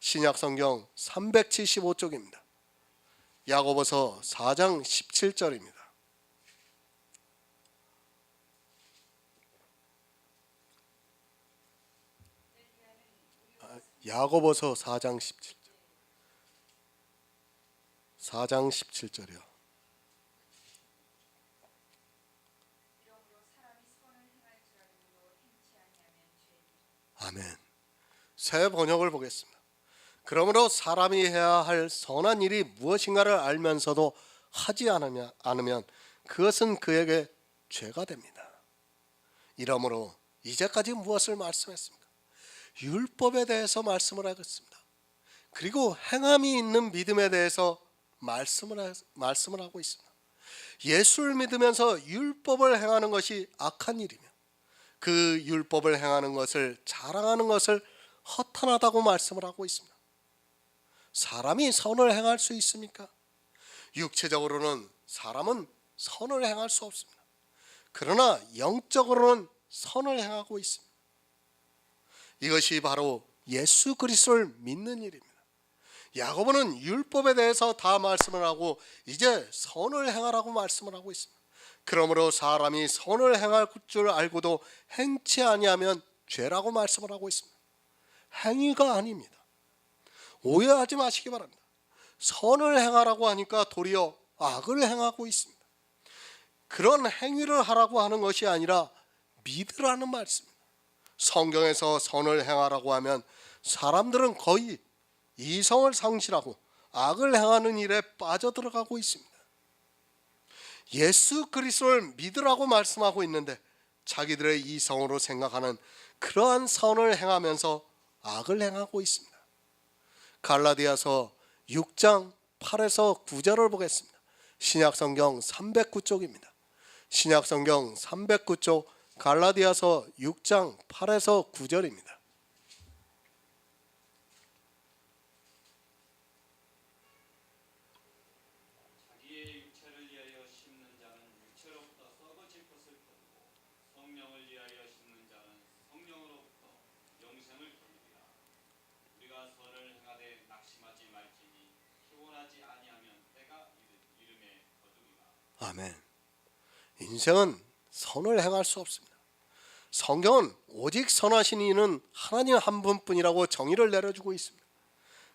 신약성경 375쪽입니다. 야고보서 4장 17절입니다. 야고보서 4장 17절. 4장 17절이요. 아멘. 새 번역을 보겠습니다. 그러므로 사람이 해야 할 선한 일이 무엇인가를 알면서도 하지 않으면 그것은 그에게 죄가 됩니다. 이러므로 이제까지 무엇을 말씀했습니까? 율법에 대해서 말씀을 하겠습니다. 그리고 행함이 있는 믿음에 대해서 말씀을 하고 있습니다. 예수를 믿으면서 율법을 행하는 것이 악한 일이며 그 율법을 행하는 것을 자랑하는 것을 허탄하다고 말씀을 하고 있습니다. 사람이 선을 행할 수 있습니까? 육체적으로는 사람은 선을 행할 수 없습니다. 그러나 영적으로는 선을 행하고 있습니다. 이것이 바로 예수 그리스도를 믿는 일입니다. 야고보는 율법에 대해서 다 말씀을 하고 이제 선을 행하라고 말씀을 하고 있습니다. 그러므로 사람이 선을 행할 줄 알고도 행치 아니하면 죄라고 말씀을 하고 있습니다. 행위가 아닙니다. 오해하지 마시기 바랍니다. 선을 행하라고 하니까 도리어 악을 행하고 있습니다. 그런 행위를 하라고 하는 것이 아니라 믿으라는 말씀입니다. 성경에서 선을 행하라고 하면 사람들은 거의 이성을 상실하고 악을 행하는 일에 빠져들어가고 있습니다. 예수 그리스도를 믿으라고 말씀하고 있는데 자기들의 이성으로 생각하는 그러한 선을 행하면서 악을 행하고 있습니다. 갈라디아서 6장 8에서 9절을 보겠습니다. 신약성경 309쪽입니다. 신약성경 309쪽 갈라디아서 6장 8에서 9절입니다. 자기의 육체를 위하여 심는 자는 육체로부터 썩어질 것을 거두고 성령을 위하여 심는 자는 성령으로부터 영생을 거두리라. 우리가 선을 행하되 낙심하지 말지니 피곤하지 아니하면 때가 이름에 거두리라. 아멘. 인생은 선을 행할 수 없습니다. 성경은 오직 선하신 이는 하나님 한 분뿐이라고 정의를 내려주고 있습니다.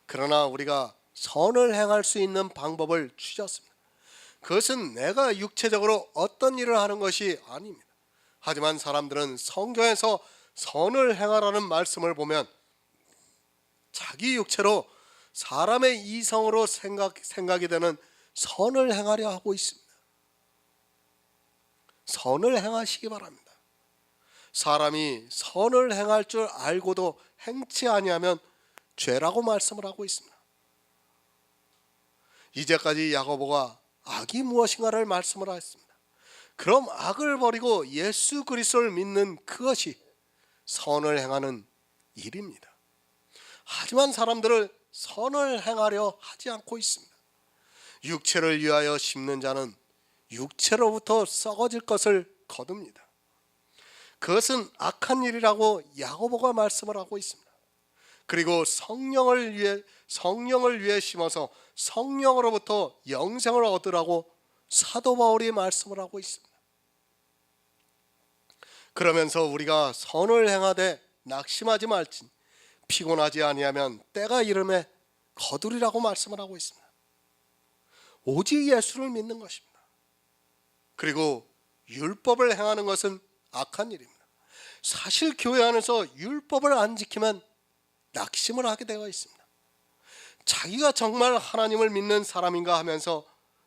그러나 우리가 선을 행할 수 있는 방법을 주셨습니다. 그것은 내가 육체적으로 어떤 일을 하는 것이 아닙니다. 하지만 사람들은 성경에서 선을 행하라는 말씀을 보면 자기 육체로 사람의 이성으로 생각이 되는 선을 행하려 하고 있습니다. 선을 행하시기 바랍니다. 사람이 선을 행할 줄 알고도 행치 아니하면 죄라고 말씀을 하고 있습니다. 이제까지 야고보가 악이 무엇인가를 말씀을 하였습니다. 그럼 악을 버리고 예수 그리스도를 믿는 그것이 선을 행하는 일입니다. 하지만 사람들은 선을 행하려 하지 않고 있습니다. 육체를 위하여 심는 자는 육체로부터 썩어질 것을 거둡니다. 그것은 악한 일이라고 야고보가 말씀을 하고 있습니다. 그리고 성령을 위해 심어서 성령으로부터 영생을 얻으라고 사도 바울이 말씀을 하고 있습니다. 그러면서 우리가 선을 행하되 낙심하지 말지 피곤하지 아니하면 때가 이름에 거두리라고 말씀을 하고 있습니다. 오직 예수를 믿는 것입니다. 그리고 율법을 행하는 것은 악한 일입니다. 사실 교회 안에서 율법을 안 지키면 낙심을 하게 되어 있습니다. 자기가 정말 하나님을 믿는 사람인가 하면서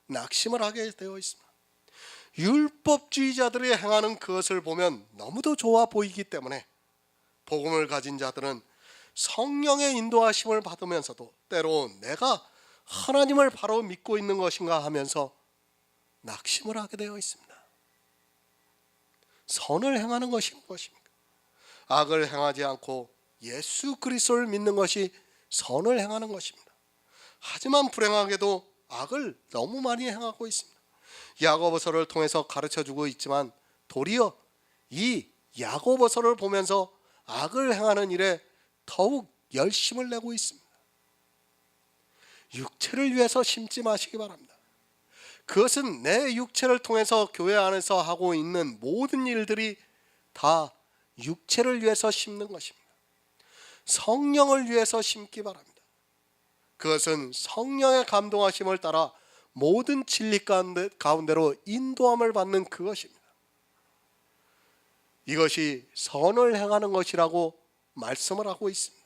낙심을 하게 되어 있습니다. 율법주의자들이 행하는 그것을 보면 너무도 좋아 보이기 때문에 복음을 가진 자들은 성령의 인도하심을 받으면서도 때로 내가 하나님을 바로 믿고 있는 것인가 하면서 낙심을 하게 되어 있습니다. 선을 행하는 것이 무엇입니까? 악을 행하지 않고 예수 그리스도를 믿는 것이 선을 행하는 것입니다. 하지만 불행하게도 악을 너무 많이 행하고 있습니다. 야고보서를 통해서 가르쳐주고 있지만 도리어 이 야고보서를 보면서 악을 행하는 일에 더욱 열심을 내고 있습니다. 육체를 위해서 심지 마시기 바랍니다. 그것은 내 육체를 통해서 교회 안에서 하고 있는 모든 일들이 다 육체를 위해서 심는 것입니다. 성령을 위해서 심기 바랍니다. 그것은 성령의 감동하심을 따라 모든 진리 가운데로 인도함을 받는 그것입니다. 이것이 선을 행하는 것이라고 말씀을 하고 있습니다.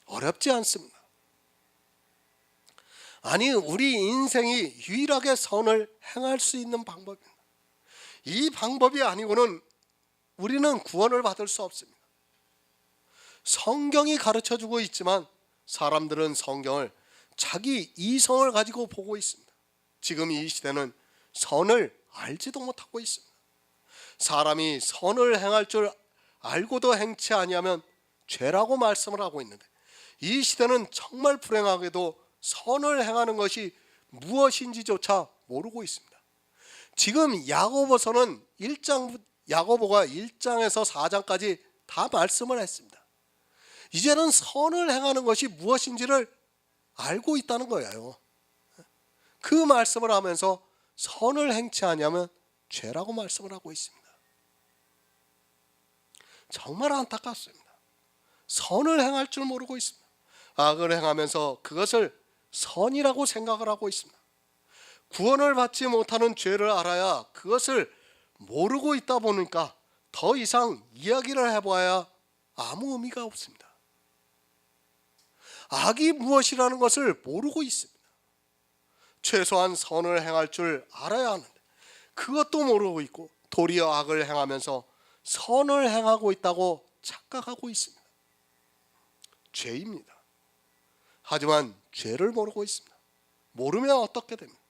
어렵지 않습니다. 아니, 우리 인생이 유일하게 선을 행할 수 있는 방법입니다. 이 방법이 아니고는 우리는 구원을 받을 수 없습니다. 성경이 가르쳐주고 있지만 사람들은 성경을 자기 이성을 가지고 보고 있습니다. 지금 이 시대는 선을 알지도 못하고 있습니다. 사람이 선을 행할 줄 알고도 행치 아니하면 죄라고 말씀을 하고 있는데, 이 시대는 정말 불행하게도 선을 행하는 것이 무엇인지조차 모르고 있습니다. 지금 야고보서는 야고보가 1장에서 4장까지 다 말씀을 했습니다. 이제는 선을 행하는 것이 무엇인지를 알고 있다는 거예요. 그 말씀을 하면서 선을 행치 아니하면 죄라고 말씀을 하고 있습니다. 정말 안타깝습니다. 선을 행할 줄 모르고 있습니다. 악을 행하면서 그것을 선이라고 생각을 하고 있습니다. 구원을 받지 못하는 죄를 알아야 그것을 모르고 있다 보니까 더 이상 이야기를 해봐야 아무 의미가 없습니다. 악이 무엇이라는 것을 모르고 있습니다. 최소한 선을 행할 줄 알아야 하는데 그것도 모르고 있고 도리어 악을 행하면서 선을 행하고 있다고 착각하고 있습니다. 죄입니다. 하지만 죄를 모르고 있습니다. 모르면 어떻게 됩니까?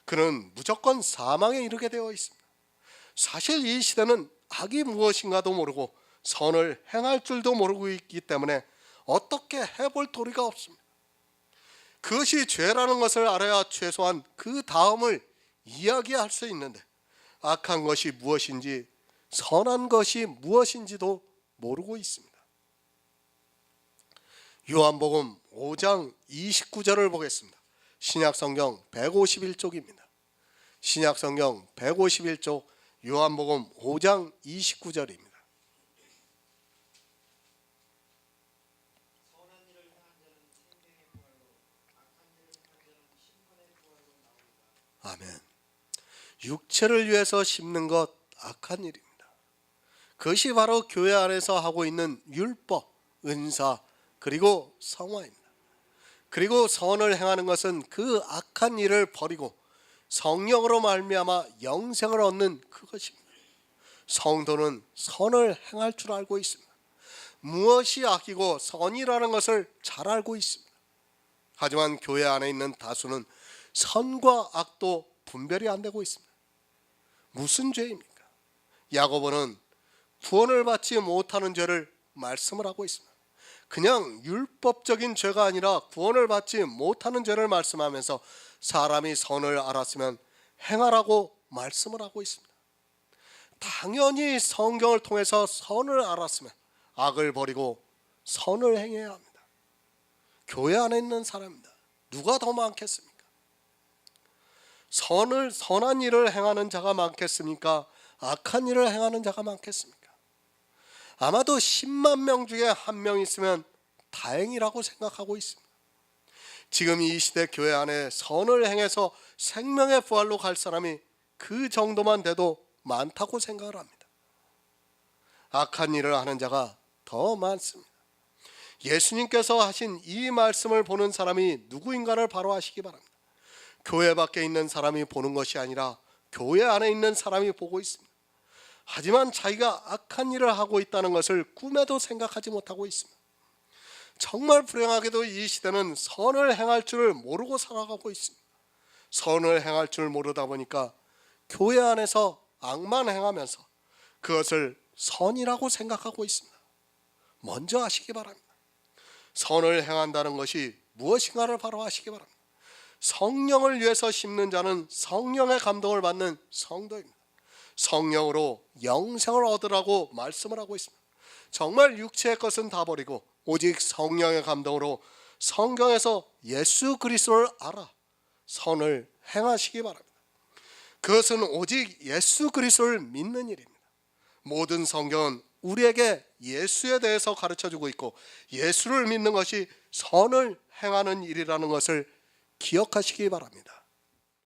그는 무조건 사망에 이르게 되어 있습니다. 사실 이 시대는 악이 무엇인가도 모르고 선을 행할 줄도 모르고 있기 때문에 어떻게 해볼 도리가 없습니다. 그것이 죄라는 것을 알아야 최소한 그 다음을 이야기할 수 있는데 악한 것이 무엇인지 선한 것이 무엇인지도 모르고 있습니다. 요한복음 5장 29절을 보겠습니다. 신약성경 151쪽입니다. 신약성경 151쪽 요한복음 5장 29절입니다. 선한 일을 행한 자는 생명의 부활로 악한 일을 행한 자는 심판의 부활로 나오리라. 아멘. 육체를 위해서 심는 것 악한 일입니다. 그것이 바로 교회 안에서 하고 있는 율법, 은사, 그리고 성화입니다. 그리고 선을 행하는 것은 그 악한 일을 버리고 성령으로 말미암아 영생을 얻는 그것입니다. 성도는 선을 행할 줄 알고 있습니다. 무엇이 악이고 선이라는 것을 잘 알고 있습니다. 하지만 교회 안에 있는 다수는 선과 악도 분별이 안 되고 있습니다. 무슨 죄입니까? 야고보는 구원을 받지 못하는 죄를 말씀을 하고 있습니다. 그냥 율법적인 죄가 아니라 구원을 받지 못하는 죄를 말씀하면서 사람이 선을 알았으면 행하라고 말씀을 하고 있습니다. 당연히 성경을 통해서 선을 알았으면 악을 버리고 선을 행해야 합니다. 교회 안에 있는 사람입니다. 누가 더 많겠습니까? 선한 일을 행하는 자가 많겠습니까? 악한 일을 행하는 자가 많겠습니까? 아마도 10만 명 중에 한 명 있으면 다행이라고 생각하고 있습니다. 지금 이 시대 교회 안에 선을 행해서 생명의 부활로 갈 사람이 그 정도만 돼도 많다고 생각을 합니다. 악한 일을 하는 자가 더 많습니다. 예수님께서 하신 이 말씀을 보는 사람이 누구인가를 바로 아시기 바랍니다. 교회 밖에 있는 사람이 보는 것이 아니라 교회 안에 있는 사람이 보고 있습니다. 하지만 자기가 악한 일을 하고 있다는 것을 꿈에도 생각하지 못하고 있습니다. 정말 불행하게도 이 시대는 선을 행할 줄을 모르고 살아가고 있습니다. 선을 행할 줄 모르다 보니까 교회 안에서 악만 행하면서 그것을 선이라고 생각하고 있습니다. 먼저 아시기 바랍니다. 선을 행한다는 것이 무엇인가를 바로 아시기 바랍니다. 성령을 위해서 심는 자는 성령의 감동을 받는 성도입니다. 성령으로 영생을 얻으라고 말씀을 하고 있습니다. 정말 육체의 것은 다 버리고 오직 성령의 감동으로 성경에서 예수 그리스도를 알아 선을 행하시기 바랍니다. 그것은 오직 예수 그리스도를 믿는 일입니다. 모든 성경은 우리에게 예수에 대해서 가르쳐주고 있고 예수를 믿는 것이 선을 행하는 일이라는 것을 기억하시기 바랍니다.